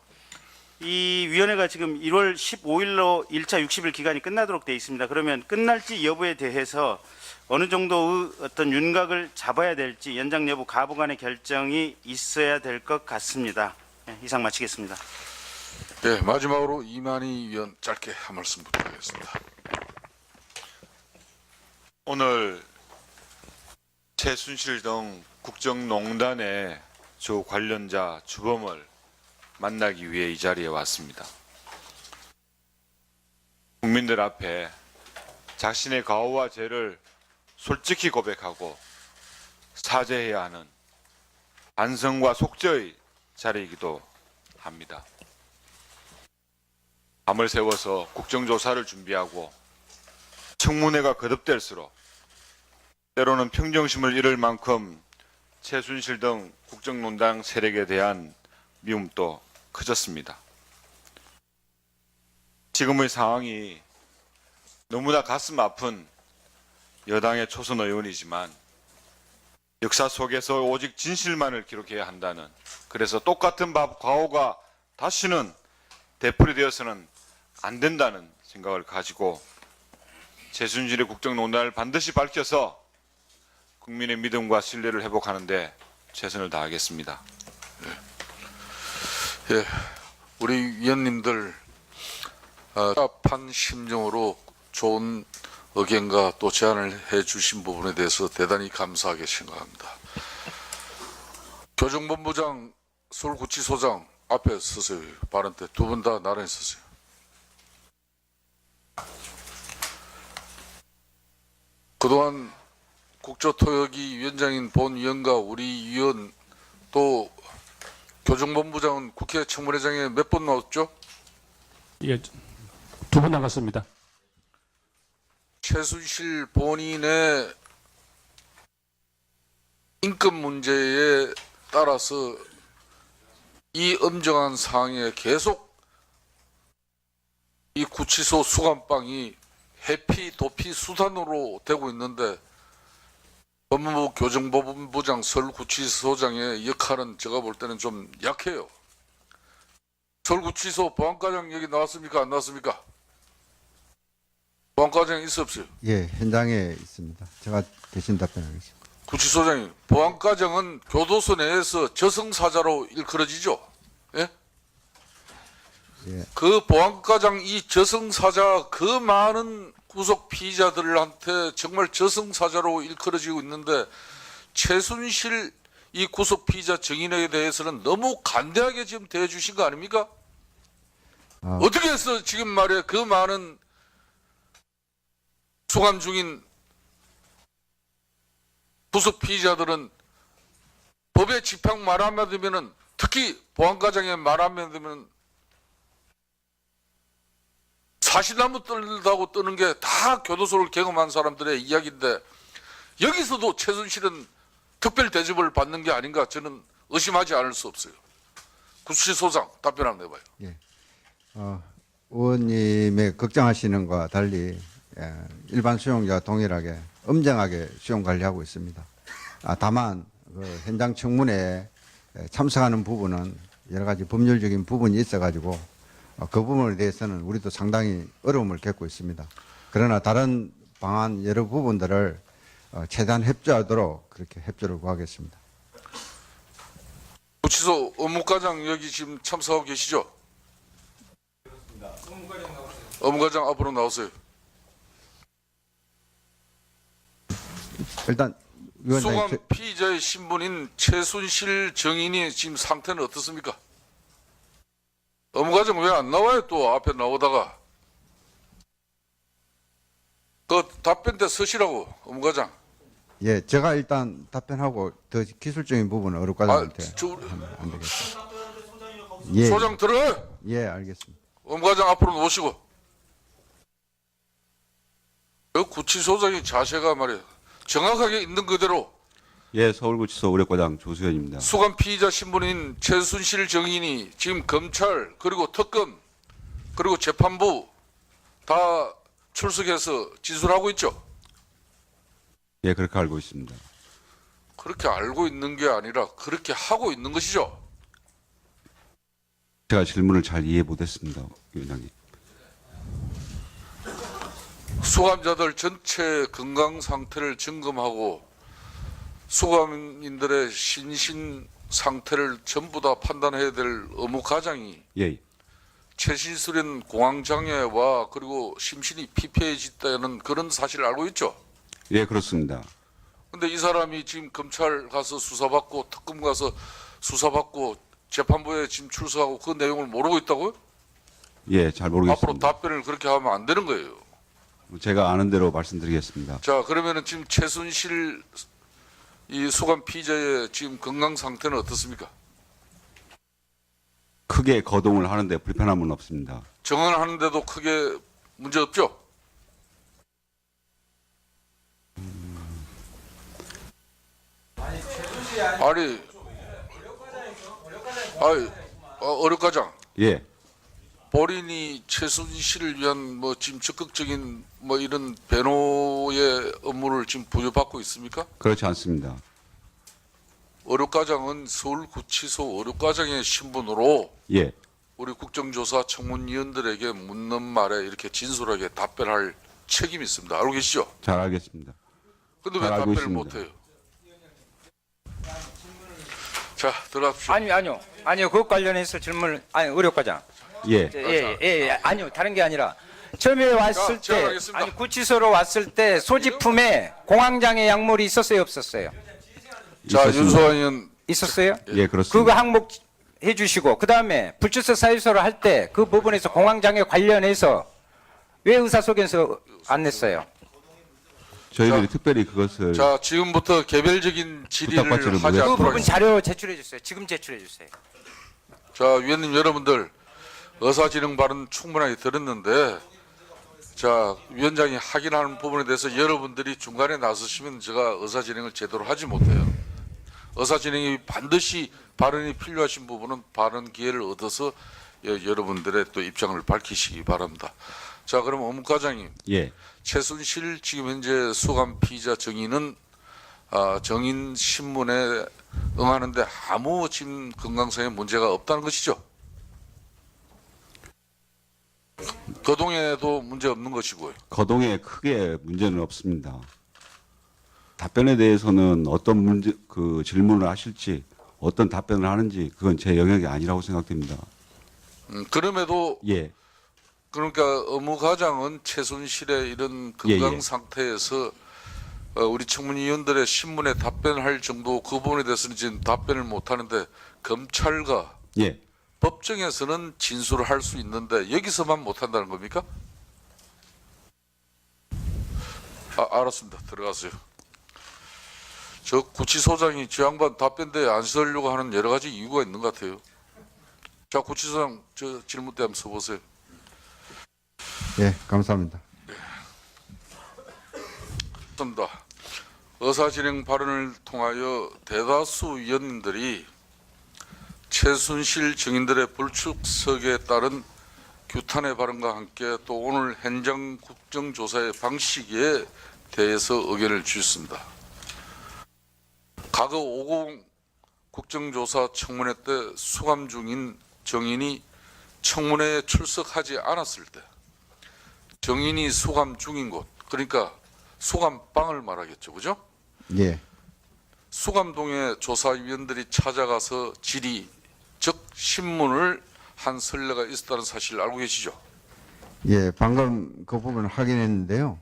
이 위원회가 지금 1월 15일로 1차 60일 기간이 끝나도록 되어 있습니다. 그러면 끝날지 여부에 대해서 어느 정도의 어떤 윤곽을 잡아야 될지 연장 여부 가부간의 결정이 있어야 될 것 같습니다. 이상 마치겠습니다. 네, 마지막으로 이만희 위원 짧게 한 말씀 부탁드리겠습니다. 오늘 최순실 등 국정농단의 주 관련자 주범을 만나기 위해 이 자리에 왔습니다. 국민들 앞에 자신의 과오와 죄를 솔직히 고백하고 사죄해야 하는 반성과 속죄의 자리이기도 합니다. 밤을 새워서 국정조사를 준비하고 청문회가 거듭될수록 때로는 평정심을 잃을 만큼 최순실 등 국정농단 세력에 대한 미움도 커졌습니다. 지금의 상황이 너무나 가슴 아픈 여당의 초선 의원이지만 역사 속에서 오직 진실만을 기록해야 한다는, 그래서 똑같은 과오가 다시는 되풀이되어서는 안 된다는 생각을 가지고 최순실의 국정농단을 반드시 밝혀서 국민의 믿음과 신뢰를 회복하는 데 최선을 다하겠습니다. 예, 우리 위원님들 답답한 심정으로 좋은 의견과 또 제안을 해주신 부분에 대해서 대단히 감사하게 생각합니다. 교정본부장, 서울구치소장 앞에 서세요. 발언 때 두 분 다 나란히 서세요. 그동안 국조토역이 위원장인 본위원과 우리 위원 또 교정본부장은 국회 청문회장에 몇 번 나왔죠? 예, 2번 나갔습니다. 최순실 본인의 인권 문제에 따라서 이 엄정한 상황에 계속 이 구치소 수감방이 회피, 도피 수단으로 되고 있는데 법무부 교정본부장, 서울구치소장의 역할은 제가 볼 때는 좀 약해요. 서울구치소 보안과장 여기 나왔습니까? 안 나왔습니까? 보안과장 있어 없어요? 예, 현장에 있습니다. 제가 대신 답변하겠습니다. 구치소장님, 보안과장은 교도소 내에서 저승사자로 일컬어지죠? 예? 예. 그 보안과장 이 저승사자 그 많은 구속 피의자들한테 정말 저승사자로 일컬어지고 있는데 최순실 이 구속 피의자 증인에 대해서는 너무 간대하게 지금 대해주신 거 아닙니까? 어떻게 해서 지금 말이야 그 많은 수감 중인 구속 피의자들은 법의 집행 말 하면 되면은 특히 보안과장의 말 하면 되면 사시나무 떨다고 뜨는 게 다 교도소를 경험한 사람들의 이야기인데 여기서도 최순실은 특별 대접을 받는 게 아닌가 저는 의심하지 않을 수 없어요. 구치소장 답변 한번 해봐요. 예. 의원님의 걱정하시는 것과 달리 일반 수용자와 동일하게 엄정하게 수용 관리하고 있습니다. 다만 그 현장 청문회에 참석하는 부분은 여러 가지 법률적인 부분이 있어가지고 그 부분에 대해서는 우리도 상당히 어려움을 겪고 있습니다. 그러나 다른 방안 여러 부분들을 최대한 협조하도록 그렇게 협조를 구하겠습니다. 구치소 업무과장 여기 지금 참석하고 계시죠? 업무과장 앞으로 나오세요. 일단 위원장님 수감 피의자의 신분인 최순실 정인이 지금 상태는 어떻습니까? 업무과장 왜 안 나와요? 또 앞에 나오다가 그 답변 때 서시라고 업무과장. 예, 제가 일단 답변하고 더 기술적인 부분은 어렵과장한테 저- 하면 안 되겠습니다. 예, 소장 들어요. 예, 알겠습니다. 업무과장 앞으로 모시고. 그 구치소장의 자세가 말이야 정확하게 있는 그대로 예, 서울구치소 우려과장 조수현입니다. 수감 피의자 신분인 최순실 정인이 지금 검찰 그리고 특검 그리고 재판부 다 출석해서 진술하고 있죠. 예, 그렇게 알고 있습니다. 그렇게 알고 있는 게 아니라 그렇게 하고 있는 것이죠. 제가 질문을 잘 이해 못했습니다, 위원장님. 수감자들 전체 건강 상태를 점검하고 수감인들의 신신 상태를 전부 다 판단해야 될 업무과장이 예, 최신술인 공황장애와 그리고 심신이 피폐해졌다는 그런 사실을 알고 있죠. 예, 그렇습니다. 근데 이 사람이 지금 검찰 가서 수사받고 특검 가서 수사받고 재판부에 지금 출석하고 그 내용을 모르고 있다고요? 예, 잘 앞으로 모르겠습니다. 답변을 그렇게 하면 안 되는 거예요. 제가 아는 대로 말씀드리겠습니다. 자, 그러면은 지금 최순실 이 수감 피의자의 지금 건강 상태는 어떻습니까? 크게 거동을 하는데 불편함은 없습니다. 정언하는데도 크게 문제 없죠? 아니, 어렵과장. 예, 본인이 최순실을 위한 뭐 지금 적극적인 뭐 이런 변호의 업무를 지금 부여받고 있습니까? 그렇지 않습니다. 어렵과장은 서울구치소 어렵과장의 신분으로 예, 우리 국정조사 청문위원들에게 묻는 말에 이렇게 진솔하게 답변할 책임이 있습니다. 알고 계시죠? 잘 알겠습니다. 근데 왜 잘 알고 답변을 있습니다. 못해요? 자, 들어갑시다. 아니요. 그것 관련해서 질문을 의료과장. 예, 아니요. 다른 게 아니라 처음에 왔을 제가 때 하겠습니다. 구치소로 왔을 때 소지품에 공황장애 약물이 있었어요, 없었어요? 자, 있었습니다. 윤소환 의원 있었어요? 예, 그거 그렇습니다. 항목해 주시고 그다음에 불출석 사유서를 할 때 그 부분에서 공황장애 관련해서 왜 의사소견서 안 냈어요? 저희들이 특별히 그것을 자, 지금부터 개별적인 질의를 부탁받지를 하지 그 않도록 부분 하겠습니다. 자료 제출해 주세요. 지금 제출해 주세요. 자, 위원님 여러분들 의사진행 발언 충분하게 들었는데 자, 위원장이 확인하는 부분에 대해서 여러분들이 중간에 나서시면 제가 의사진행을 제대로 하지 못해요. 의사진행이 반드시 발언이 필요하신 부분은 발언 기회를 얻어서 여러분들의 또 입장을 밝히시기 바랍니다. 자, 그럼 업무과장님, 예, 최순실 지금 현재 수감 피의자 정인은 정인 신문에 응하는데 아무 지금 건강상의 문제가 없다는 것이죠. 거동에도 문제 없는 것이고요. 거동에 크게 문제는 없습니다. 답변에 대해서는 어떤 문제 그 질문을 하실지 어떤 답변을 하는지 그건 제 영역이 아니라고 생각됩니다. 그럼에도 예, 그러니까 업무과장은 최순실의 이런 건강 예. 상태에서 우리 청문위원들의 신문에 답변할 정도 그 부분에 대해서는 지금 답변을 못 하는데 검찰과 예, 법정에서는 진술을 할 수 있는데 여기서만 못 한다는 겁니까? 알았습니다. 들어가세요. 저 구치소장이 저 양반 답변대에 안 쓰려고 하는 여러 가지 이유가 있는 것 같아요. 자, 구치소장 저 질문 때 한번 써보세요. 예, 감사합니다. 맞습니다. 의사진행 발언을 통하여 대다수 위원들이 최순실 증인들의 불출석에 따른 규탄의 발언과 함께 또 오늘 현장 국정조사의 방식에 대해서 의견을 주셨습니다. 과거 50 국정조사 청문회 때 수감 중인 정인이 청문회에 출석하지 않았을 때 정인이 수감 중인 곳, 그러니까 수감방을 말하겠죠, 그죠? 예, 수감동에 조사위원들이 찾아가서 질의, 즉 신문을 한 선례가 있었다는 사실을 알고 계시죠? 예, 방금 그 부분을 확인했는데요.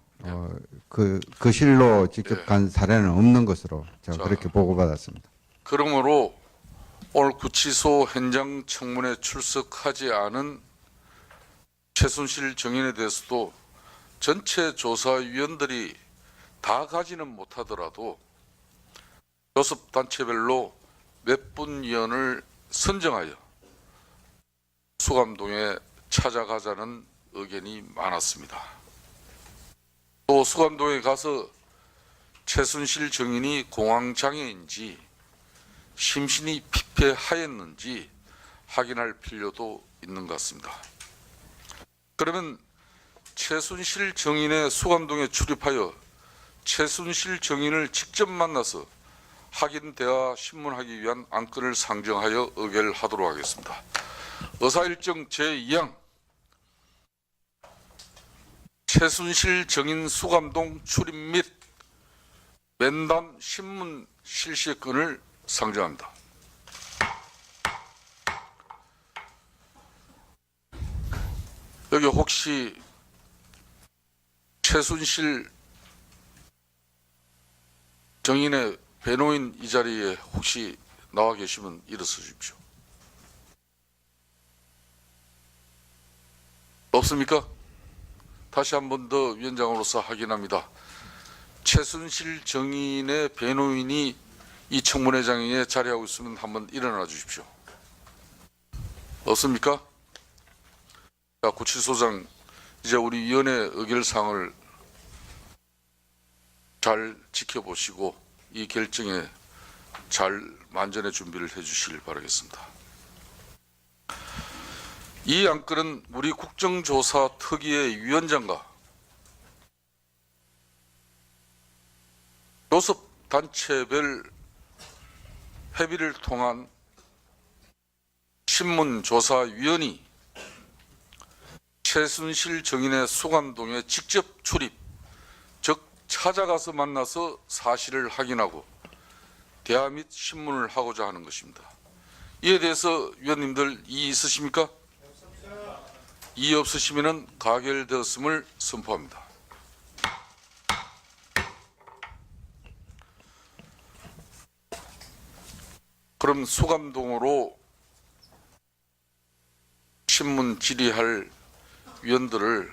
그 실로 직접 간 사례는 없는 것으로 제가 자. 그렇게 보고받았습니다. 그러므로 오늘 구치소 현장 청문회 출석하지 않은 최순실 증인에 대해서도 전체 조사위원들이 다 가지는 못하더라도 교섭단체별로 몇 분 위원을 선정하여 수감동에 찾아가자는 의견이 많았습니다. 또 수감동에 가서 최순실 증인이 공황장애인지 심신이 피폐하였는지 확인할 필요도 있는 것 같습니다. 그러면 최순실 증인의 수감동에 출입하여 최순실 증인을 직접 만나서 확인 대화 신문하기 위한 안건을 상정하여 의결하도록 하겠습니다. 의사일정 제2항 최순실 증인 수감동 출입 및 면담 신문 실시 건을 상정합니다. 여기 혹시 최순실 증인의 변호인 이 자리에 혹시 나와 계시면 일어서 주십시오. 없습니까? 다시 한 번 더 위원장으로서 확인합니다. 최순실 증인의 변호인이 이 청문회장에 자리하고 있으면 한번 일어나 주십시오. 없습니까? 자, 구치소장 이제 우리 위원회 의결사항을 잘 지켜보시고 이 결정에 잘 만전의 준비를 해주시길 바라겠습니다. 이 안건은 우리 국정조사 특위의 위원장과 교섭단체별 협의를 통한 신문조사위원이 최순실 증인의 수감동에 직접 출입, 즉 찾아가서 만나서 사실을 확인하고 대화 및 신문을 하고자 하는 것입니다. 이에 대해서 위원님들 이의 있으십니까? 이의 없으시면 가결되었음을 선포합니다. 그럼 수감동으로 신문 질의할 위원들을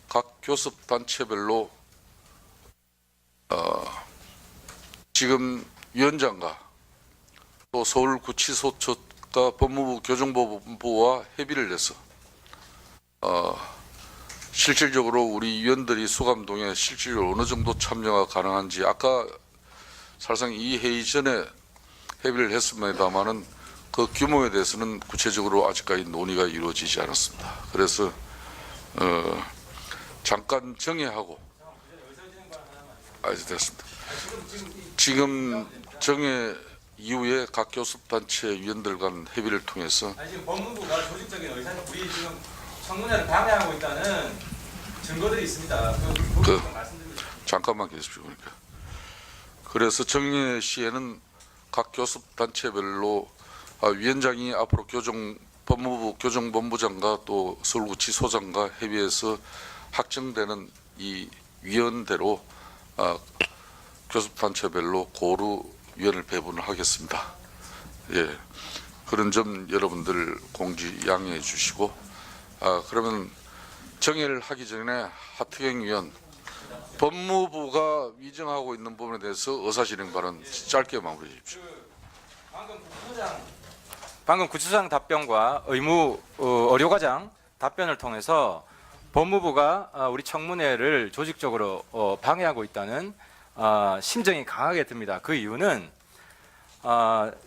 각 교섭단체별로 지금 위원장과 또 서울구치소 측과 법무부 교정본부와 협의를 해서 실질적으로 우리 위원들이 수감동에 실질적으로 어느 정도 참여가 가능한지 아까 사실상 이 회의 전에 협의를 했습니다마는 그 규모에 대해서는 구체적으로 아직까지 논의가 이루어지지 않았습니다. 그래서 잠깐 정회하고 됐습니다. 지금 정회 이후에 각 교섭단체 위원들 간 협의를 통해서 지금 법무부가 조직적인 의사는 우리 지금 청문회를 방해하고 있다는 증거들이 있습니다. 잠깐만 계십시오. 그러니까 그래서 정회 시에는 각 교섭단체별로 위원장이 앞으로 법무부 교정본부장과 또 서울구치소장과 협의해서 확정되는 이 위원대로 교섭단체별로 고루 위원을 배분을 하겠습니다. 예, 그런 점 여러분들 공지 양해해 주시고 그러면 정회를 하기 전에 하태경 위원 법무부가 위정하고 있는 부분에 대해서 의사진행 발언 짧게 마무리해 주십시오. 방금 구치소장 답변과 의무 의료과장 답변을 통해서 법무부가 우리 청문회를 조직적으로 방해하고 있다는 심정이 강하게 듭니다. 그 이유는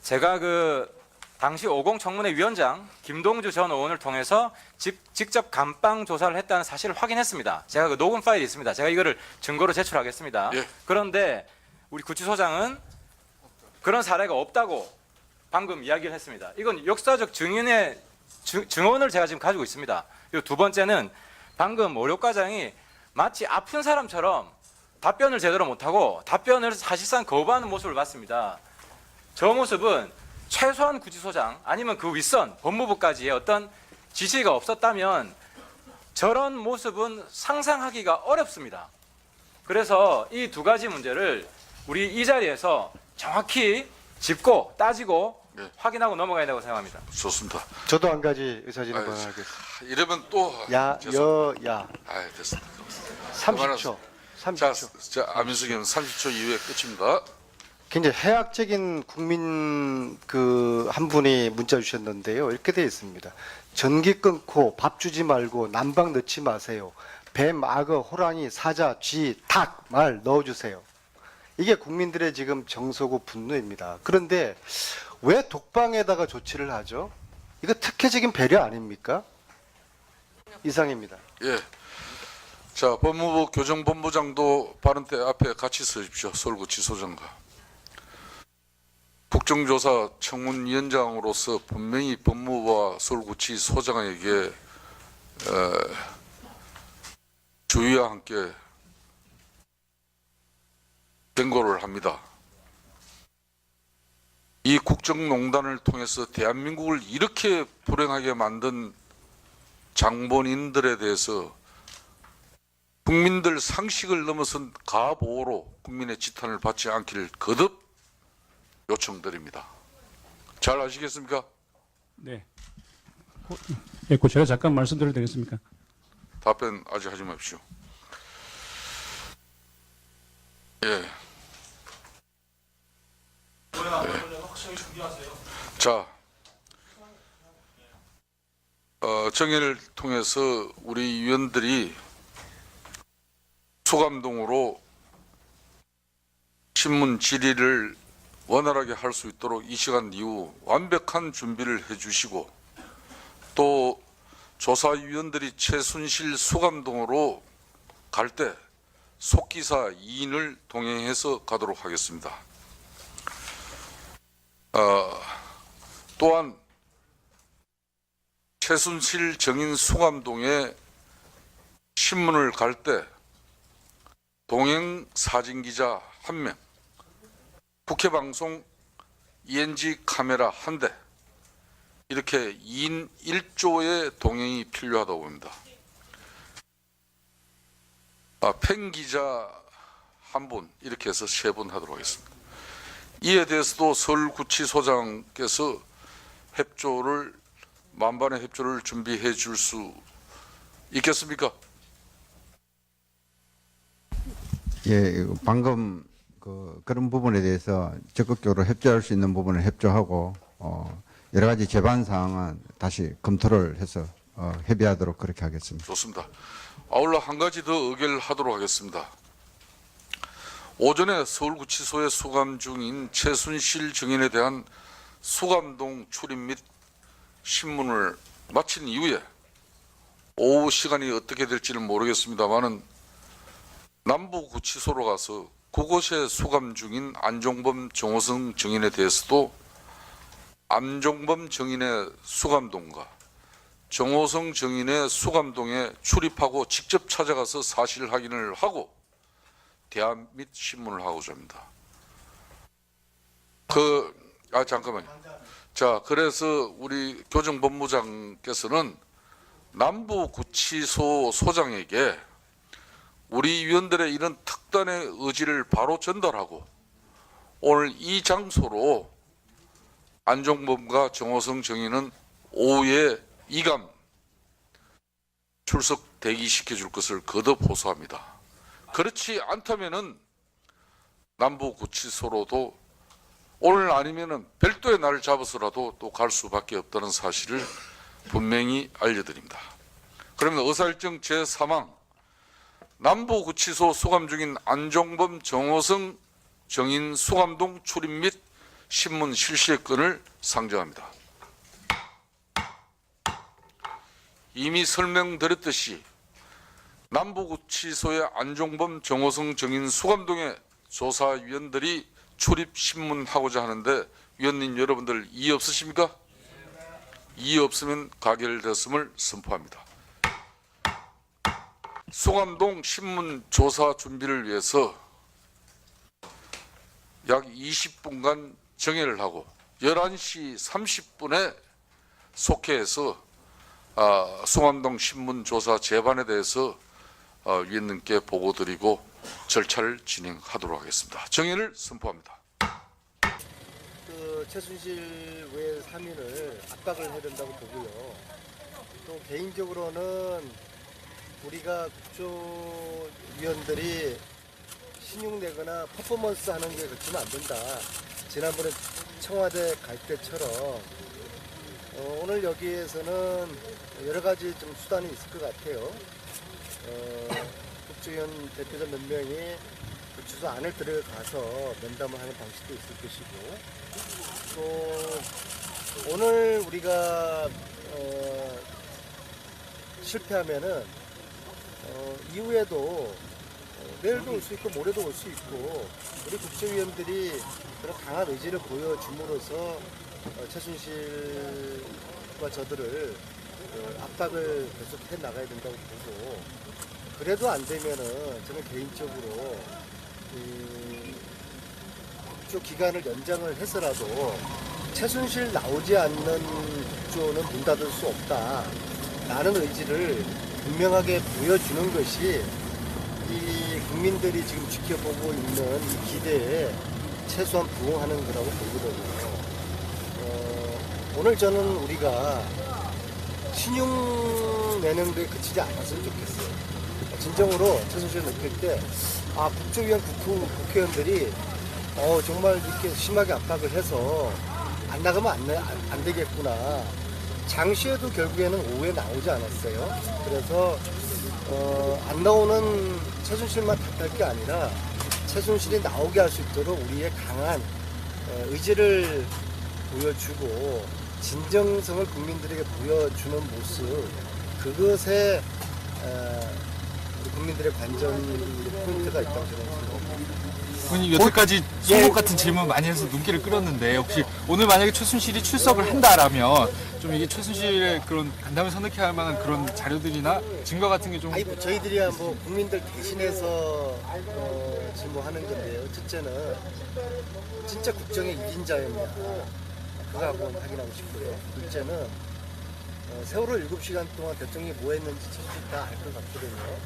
제가 그 당시 50 청문회 위원장 김동주 전 의원을 통해서 직접 감방 조사를 했다는 사실을 확인했습니다. 제가 그 녹음 파일이 있습니다. 제가 이거를 증거로 제출하겠습니다. 예. 그런데 우리 구치소장은 그런 사례가 없다고 방금 이야기를 했습니다. 이건 역사적 증인의 증언을 제가 지금 가지고 있습니다. 그리고 두 번째는 방금 의료과장이 마치 아픈 사람처럼 답변을 제대로 못하고 답변을 사실상 거부하는 모습을 봤습니다. 저 모습은 최소한 구치소장 아니면 그 윗선 법무부까지의 어떤 지시가 없었다면 저런 모습은 상상하기가 어렵습니다. 그래서 이 두 가지 문제를 우리 이 자리에서 정확히 짚고 따지고 네. 확인하고 넘어가야 된다고 생각합니다. 좋습니다. 저도 한 가지 의사진행 아유, 하겠습니다. 이러면 또 야, 죄송합니다. 여, 야. 아, 됐습니다. 30초. 30초. 자, 안민석 의원 30초 이후에 끝입니다. 굉장히 해학적인 국민 그 한 분이 문자 주셨는데요. 이렇게 되어 있습니다. 전기 끊고 밥 주지 말고 난방 넣지 마세요. 뱀, 악어, 호랑이, 사자, 쥐, 닭, 말 넣어주세요. 이게 국민들의 지금 정서고 분노입니다. 그런데 왜 독방에다가 조치를 하죠? 이거 특혜적인 배려 아닙니까? 이상입니다. 예. 자, 법무부 교정본부장도 발언대 앞에 같이 서십시오. 서울구치소장과. 국정조사 청문위원장으로서 분명히 법무부와 서울구치소장에게 주의와 함께 경고를 합니다. 이 국정농단을 통해서 대한민국을 이렇게 불행하게 만든 장본인들에 대해서 국민들 상식을 넘어선 가보호로 국민의 지탄을 받지 않기를 거듭 요청드립니다. 잘 아시겠습니까? 네. 예, 그 제가 잠깐 말씀드려도 되겠습니까? 답변 아직 하지 마십시오. 예. 자, 정의를 통해서 우리 위원들이 소감동으로 신문 질의를 원활하게 할 수 있도록 이 시간 이후 완벽한 준비를 해주시고 또 조사위원들이 최순실 수감동으로 갈 때 속기사 2인을 동행해서 가도록 하겠습니다. 또한 최순실 정인 수감동에 신문을 갈 때 동행 사진기자 1명, 국회방송 ENG 카메라 1대, 이렇게 2인 1조의 동행이 필요하다고 봅니다. 팬 기자 1분, 이렇게 해서 3분 하도록 하겠습니다. 이에 대해서도 서울구치소장께서 협조를, 만반의 협조를 준비해 줄 수 있겠습니까? 예, 방금 그런 부분에 대해서 적극적으로 협조할 수 있는 부분을 협조하고 여러 가지 제반 사항은 다시 검토를 해서 협의하도록 그렇게 하겠습니다. 좋습니다. 아울러 한 가지 더 의결하도록 하겠습니다. 오전에 서울구치소에 수감 중인 최순실 증인에 대한 수감동 출입 및 신문을 마친 이후에 오후 시간이 어떻게 될지는 모르겠습니다만은 남부구치소로 가서 그곳에 수감 중인 안종범, 정호성 증인에 대해서도 안종범 증인의 수감동과 정호성 증인의 수감동에 출입하고 직접 찾아가서 사실 확인을 하고 대안 및 신문을 하고자 합니다. 잠깐만요. 자, 그래서 우리 교정본부장께서는 남부구치소 소장에게 우리 위원들의 이런 특단의 의지를 바로 전달하고 오늘 이 장소로 안종범과 정호성 증인은 오후에 이감 출석 대기시켜 줄 것을 거듭 호소합니다. 그렇지 않다면은 남부구치소로도 오늘 아니면은 별도의 날을 잡아서라도 또 갈 수밖에 없다는 사실을 분명히 알려드립니다. 그러면 의사일정 제3항 남부구치소 수감 중인 안종범, 정호성 정인 수감동 출입 및 신문 실시의 건을 상정합니다. 이미 설명드렸듯이 남부구치소의 안종범, 정호성 정인 수감동에 조사위원들이 출입 신문하고자 하는데 위원님 여러분들 이의 없으십니까? 이의 없으면 가결됐음을 선포합니다. 수감동 신문 조사 준비를 위해서 약 20분간 정회를 하고 11시 30분에 속회해서 송암동 신문 조사 재반에 대해서 위원님께 보고드리고 절차를 진행하도록 하겠습니다. 정의를 선포합니다. 최순실 외 3인을 압박을 해야 된다고 보고요. 또 개인적으로는 우리가 국조위원들이 신용 내거나 퍼포먼스 하는 게 그렇게는 안 된다. 지난번에 청와대 갈 때처럼 오늘 여기에서는 여러 가지 좀 수단이 있을 것 같아요. 국조위원 대표자 몇 명이 그 주소 안을 들어가서 면담을 하는 방식도 있을 것이고, 또 오늘 우리가 실패하면은 이후에도 내일도 올 수 있고 모레도 올 수 있고, 우리 국회의원들이 그런 강한 의지를 보여줌으로써 최순실과 저들을 압박을 계속해 나가야 된다고 보고, 그래도 안 되면은 저는 개인적으로 국조 기간을 연장을 해서라도 최순실 나오지 않는 국조는 문 닫을 수 없다 라는 의지를 분명하게 보여주는 것이 이 국민들이 지금 지켜보고 있는 이 기대에 최소한 부응하는 거라고 보거든요. 오늘 저는 우리가 신용 내는 데 그치지 않았으면 좋겠어요. 진정으로 최순실 느낄 때, 국조위원 국회의원들이 정말 이렇게 심하게 압박을 해서 안 나가면 안 되겠구나. 장시에도 결국에는 오후에 나오지 않았어요. 그래서 안 나오는 최순실만 탓할 게 아니라 최순실이 나오게 할 수 있도록 우리의 강한 의지를 보여주고 진정성을 국민들에게 보여주는 모습, 그것에 우리 국민들의 관전 포인트가 있다고 저는 생각합니다. 의원님 여태까지 송곳 같은 질문 많이 해서 눈길을 끌었는데, 혹시 오늘 만약에 최순실이 출석을 한다라면 좀 이게 최순실의 그런 간담회 선언해야 할 만한 그런 자료들이나 증거 같은 게 좀 저희들이야 뭐 국민들 대신해서 질문하는 건데요. 첫째는 진짜 국정의 1인자였냐, 그거 한번 확인하고 싶고요. 둘째는 세월호 7시간 동안 대통령이 뭐 했는지 최순실 다 알 것 같거든요.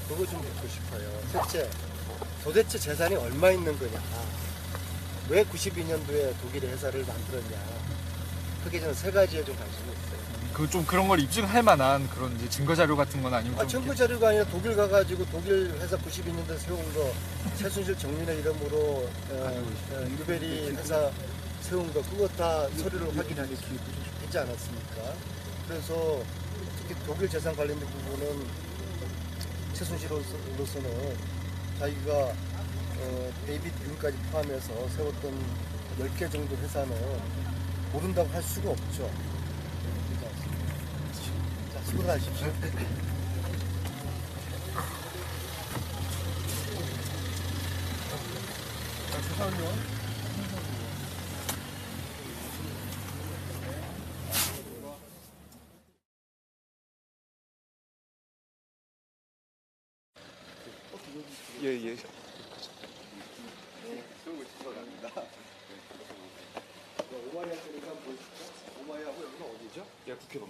그거 좀 듣고 싶어요. 셋째, 도대체 재산이 얼마 있는 거냐, 왜 92년도에 독일의 회사를 만들었냐, 크게 저는 세 가지에 좀 관심이 있어요. 그 좀 그런 걸 입증할 만한 그런 이제 증거 자료 같은 건 아니면 증거 자료가 아니라 독일 가가지고 독일 회사 92년도에 세운 거, 최순실 정민의 이름으로 유베리 회사 세운 거, 그거 다 서류를 확인하기 했지 않았습니까? 그래서 특히 독일 재산 관련된 부분은 최순실로서는 자기가 데이빗 윤까지 포함해서 세웠던 10개 정도 회사는 모른다고 할 수가 없죠. 자, 수고하십시오. 예. 오마이하고 여기는 어디죠? 예, 국회 범.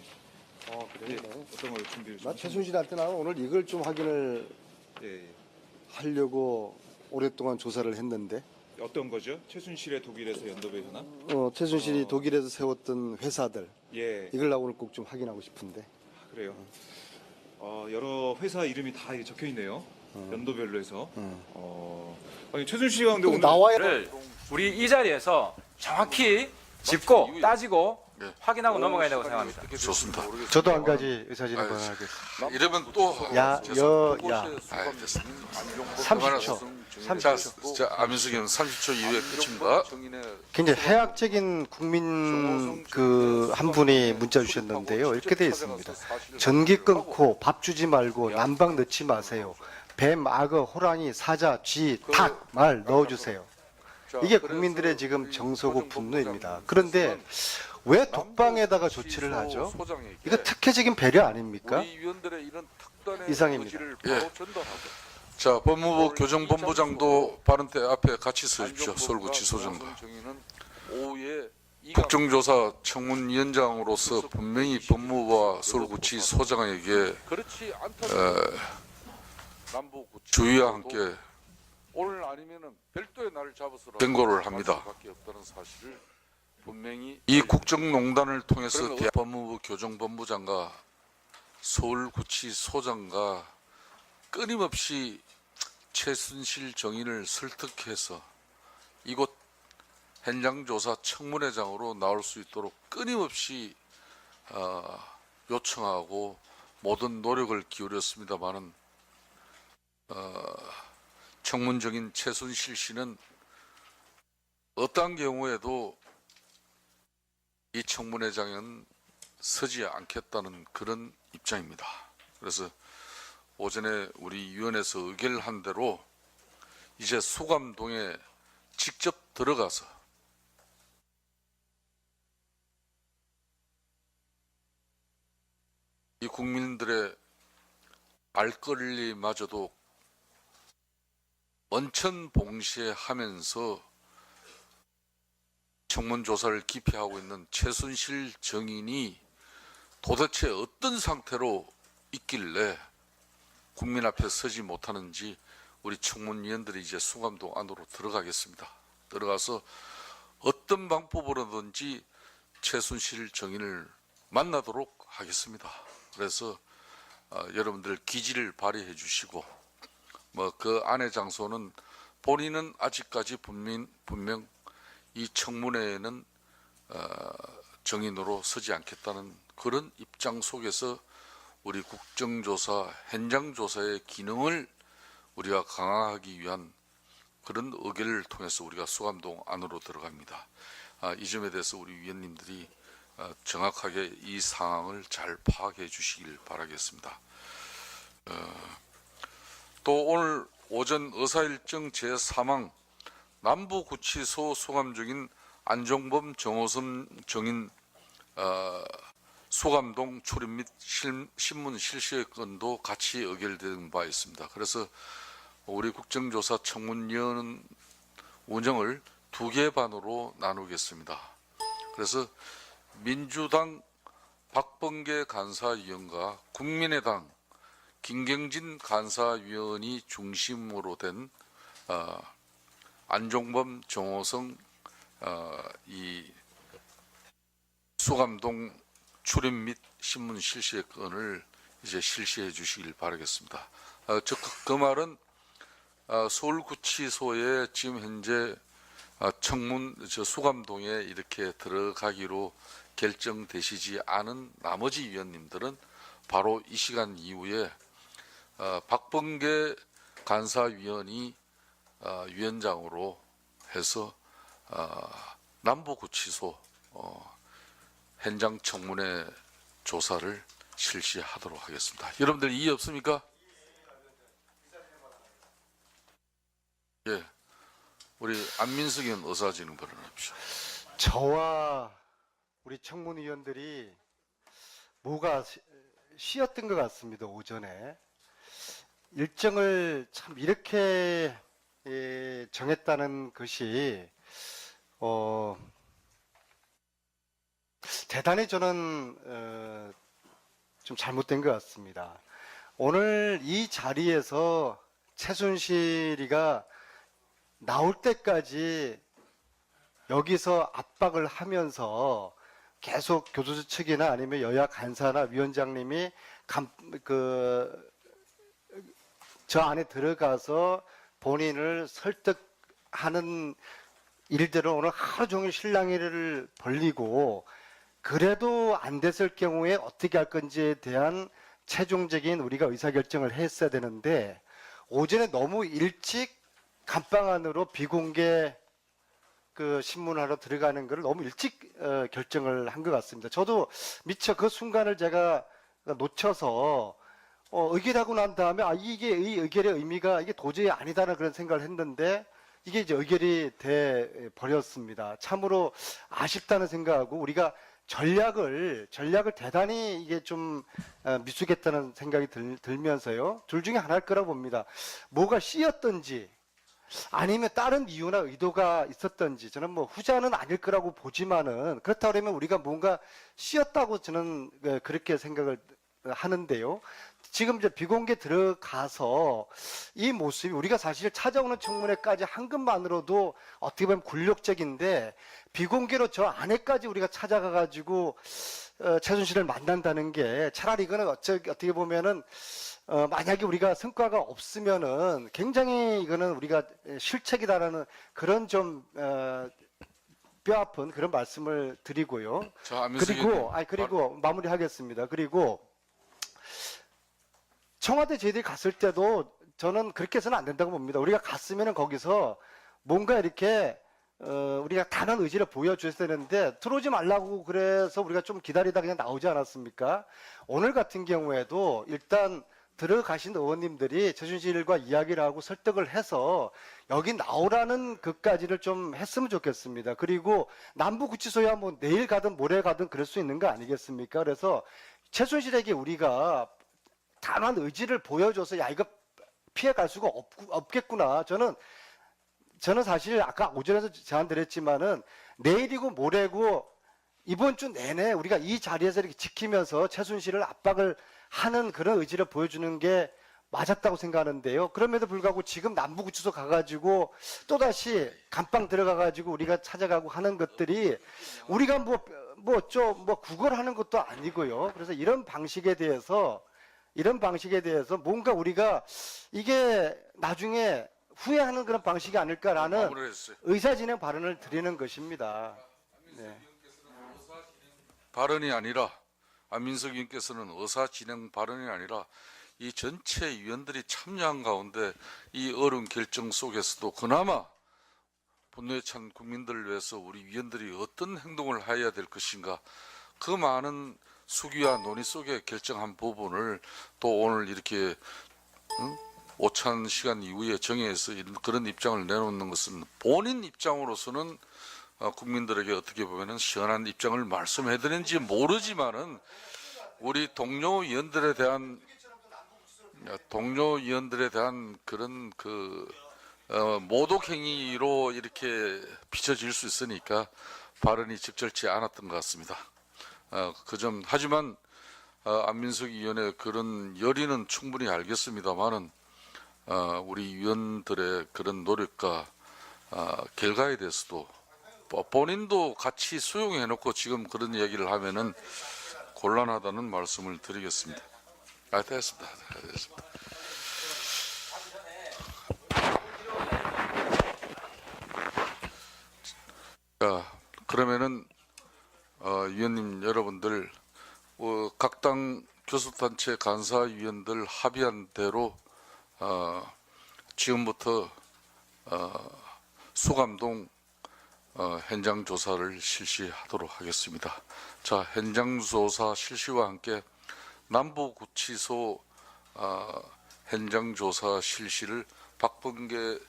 그래요? 어떤 걸 준비를 나 최순실한테 나는 오늘 이걸 좀 확인을 하려고 오랫동안 조사를 했는데, 어떤 거죠? 최순실의 독일에서 연도배 현황? 최순실이 독일에서 세웠던 회사들, 예. 이걸 나 오늘 꼭 좀 확인하고 싶은데. 그래요. 여러 회사 이름이 다 적혀 있네요. 연도별로 해서. 아니 최순실이 근데 오늘 나와야 우리 이 자리에서 정확히 짚고 따지고 확인하고 넘어가야 된다고 생각합니다. 좋습니다. 저도 한 가지 의사진행 권하겠습니다. 이러면 또 야. 30초. 자, 안민석 의원 30초 이후에 끝입니다. 굉장히 해학적인 국민 한 분이 문자 주셨는데요. 이렇게 되어 있습니다. 전기 끊고 밥 주지 말고 난방 넣지 마세요. 뱀, 악어, 호랑이, 사자, 쥐, 닭, 말 넣어주세요. 이게 국민들의 지금 정서고 분노입니다. 그런데 왜 독방에다가 조치를 하죠? 이거 특혜적인 배려 아닙니까? 이상입니다. 예. 자, 법무부 교정본부장도 발언대 앞에 같이 서십시오. 서울구치소장과. 오후에 국정조사 청문위원장으로서 분명히 법무부와 서울구치소장에게 주의와 함께 오늘 아니면은 별도의 날을 잡아서 경고를 합니다. 이 국정농단을 통해서 법무부 교정본부장과 서울구치소장과 끊임없이 최순실 정인을 설득해서 이곳 현장조사 청문회장으로 나올 수 있도록 끊임없이 요청하고 모든 노력을 기울였습니다마는 청문정인 최순실 씨는 어떠한 경우에도 이 청문회장은 서지 않겠다는 그런 입장입니다. 그래서 오전에 우리 위원회에서 의결한 대로 이제 수감동에 직접 들어가서 이 국민들의 알 권리마저도 원천봉쇄하면서 청문조사를 깊이 하고 있는 최순실 정인이 도대체 어떤 상태로 있길래 국민 앞에 서지 못하는지 우리 청문위원들이 이제 수감동 안으로 들어가겠습니다. 들어가서 어떤 방법으로든지 최순실 정인을 만나도록 하겠습니다. 그래서 여러분들 기지를 발휘해 주시고 그 안의 장소는 본인은 아직까지 분명 이 청문회에는 정인으로 서지 않겠다는 그런 입장 속에서 우리 국정조사 현장조사의 기능을 우리가 강화하기 위한 그런 의결을 통해서 우리가 수감동 안으로 들어갑니다. 이 점에 대해서 우리 위원님들이 정확하게 이 상황을 잘 파악해 주시길 바라겠습니다. 또 오늘 오전 의사일정 제3항 남부구치소 수감 중인 안종범 정호성 정인 수감동 출입 및 신문 실시의 건도 같이 의결된 바 있습니다. 그래서 우리 국정조사 청문위원 운영을 2개 반으로 나누겠습니다. 그래서 민주당 박범계 간사위원과 국민의당 김경진 간사위원이 중심으로 된 안종범 정호성 이 수감동 출입 및 신문 실시의 건을 이제 실시해 주시길 바라겠습니다. 그 말은 서울구치소에 지금 현재 수감동에 이렇게 들어가기로 결정되시지 않은 나머지 위원님들은 바로 이 시간 이후에 박범계 간사위원이 위원장으로 해서 남부구치소 현장 청문회 조사를 실시하도록 하겠습니다. 여러분들 이해 없습니까? 예, 우리 안민석 의원 의사진행 발언하십시오. 저와 우리 청문위원들이 뭐가 쉬었던 것 같습니다. 오전에 일정을 참 이렇게 정했다는 것이 대단히 저는 좀 잘못된 것 같습니다. 오늘 이 자리에서 최순실이가 나올 때까지 여기서 압박을 하면서 계속 교도소 측이나 아니면 여야 간사나 위원장님이 저 안에 들어가서 본인을 설득하는 일들을 오늘 하루 종일 실랑이를 벌리고 그래도 안 됐을 경우에 어떻게 할 건지에 대한 최종적인 우리가 의사결정을 했어야 되는데 오전에 너무 일찍 감방 안으로 비공개 신문하러 들어가는 것을 너무 일찍 결정을 한 것 같습니다. 저도 미처 그 순간을 제가 놓쳐서 의결하고 난 다음에 이게 이 의결의 의미가 이게 도저히 아니다라는 그런 생각을 했는데 이게 이제 의결이 돼 버렸습니다. 참으로 아쉽다는 생각하고 우리가 전략을 대단히 이게 좀 미숙했다는 생각이 들면서요. 둘 중에 하나일 거라고 봅니다. 뭐가 C였든지 아니면 다른 이유나 의도가 있었던지 저는 뭐 후자는 아닐 거라고 보지만은 그렇다 그러면 우리가 뭔가 쉬었다고 저는 그렇게 생각을 하는데요. 지금 이제 비공개 들어가서 이 모습이 우리가 사실 찾아오는 청문회까지 한 것만으로도 어떻게 보면 굴욕적인데 비공개로 저 안에까지 우리가 찾아가 가지고 최순실을 만난다는 게 차라리 이거는 어떻게 보면은 만약에 우리가 성과가 없으면은 굉장히 이거는 우리가 실책이다라는 그런 좀 뼈아픈 그런 말씀을 드리고요. 자, 안민석 그리고 마무리하겠습니다. 그리고 청와대 저희들이 갔을 때도 저는 그렇게 해서는 안 된다고 봅니다. 우리가 갔으면은 거기서 뭔가 이렇게 우리가 단한 의지를 보여줘야 되는데 들어오지 말라고 그래서 우리가 좀 기다리다 그냥 나오지 않았습니까? 오늘 같은 경우에도 일단 들어가신 의원님들이 최순실과 이야기를 하고 설득을 해서 여기 나오라는 것까지를 좀 했으면 좋겠습니다. 그리고 남부구치소야 뭐 내일 가든 모레 가든 그럴 수 있는 거 아니겠습니까? 그래서 최순실에게 우리가 단한 의지를 보여줘서 야 이거 피해갈 수가 없겠구나. 저는 사실 아까 오전에도 제안 드렸지만은 내일이고 모레고 이번 주 내내 우리가 이 자리에서 이렇게 지키면서 최순실을 압박을 하는 그런 의지를 보여주는 게 맞았다고 생각하는데요. 그럼에도 불구하고 지금 남부구치소 가가지고 또다시 감방 들어가가지고 우리가 찾아가고 하는 것들이 우리가 구걸하는 것도 아니고요. 그래서 이런 방식에 대해서 뭔가 우리가 이게 나중에 후회하는 그런 방식이 아닐까라는 마무리했어요. 의사진행 발언을 드리는 것입니다. 네. 발언이 아니라 안민석 의원께서는 의사진행 발언이 아니라 이 전체 위원들이 참여한 가운데 이 어려운 결정 속에서도 그나마 분노에 찬 국민들을 위해서 우리 위원들이 어떤 행동을 해야 될 것인가 그 많은 수기와 논의 속에 결정한 부분을 또 오늘 이렇게 오찬 시간 이후에 정회에서 그런 입장을 내놓는 것은 본인 입장으로서는 국민들에게 어떻게 보면은 시원한 입장을 말씀해드는지 모르지만은 우리 동료 위원들에 대한 그런 모독 행위로 이렇게 비춰질 수 있으니까 발언이 적절치 않았던 것 같습니다. 그 점 하지만 안민석 위원의 그런 열의는 충분히 알겠습니다만은 우리 위원들의 그런 노력과 결과에 대해서도 본인도 같이 수용해놓고 지금 그런 얘기를 하면은 곤란하다는 말씀을 드리겠습니다. 됐습니다. 그러면은 위원님 여러분들 각 당 교섭단체 간사위원들 합의한 대로 지금부터 수감동 현장 조사를 실시하도록 하겠습니다. 자, 현장 조사 실시와 함께 남부구치소 현장 조사 실시를 박범계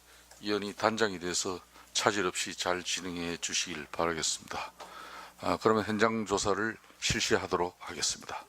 위원이 단장이 돼서 차질 없이 잘 진행해 주시길 바라겠습니다. 그러면 현장 조사를 실시하도록 하겠습니다.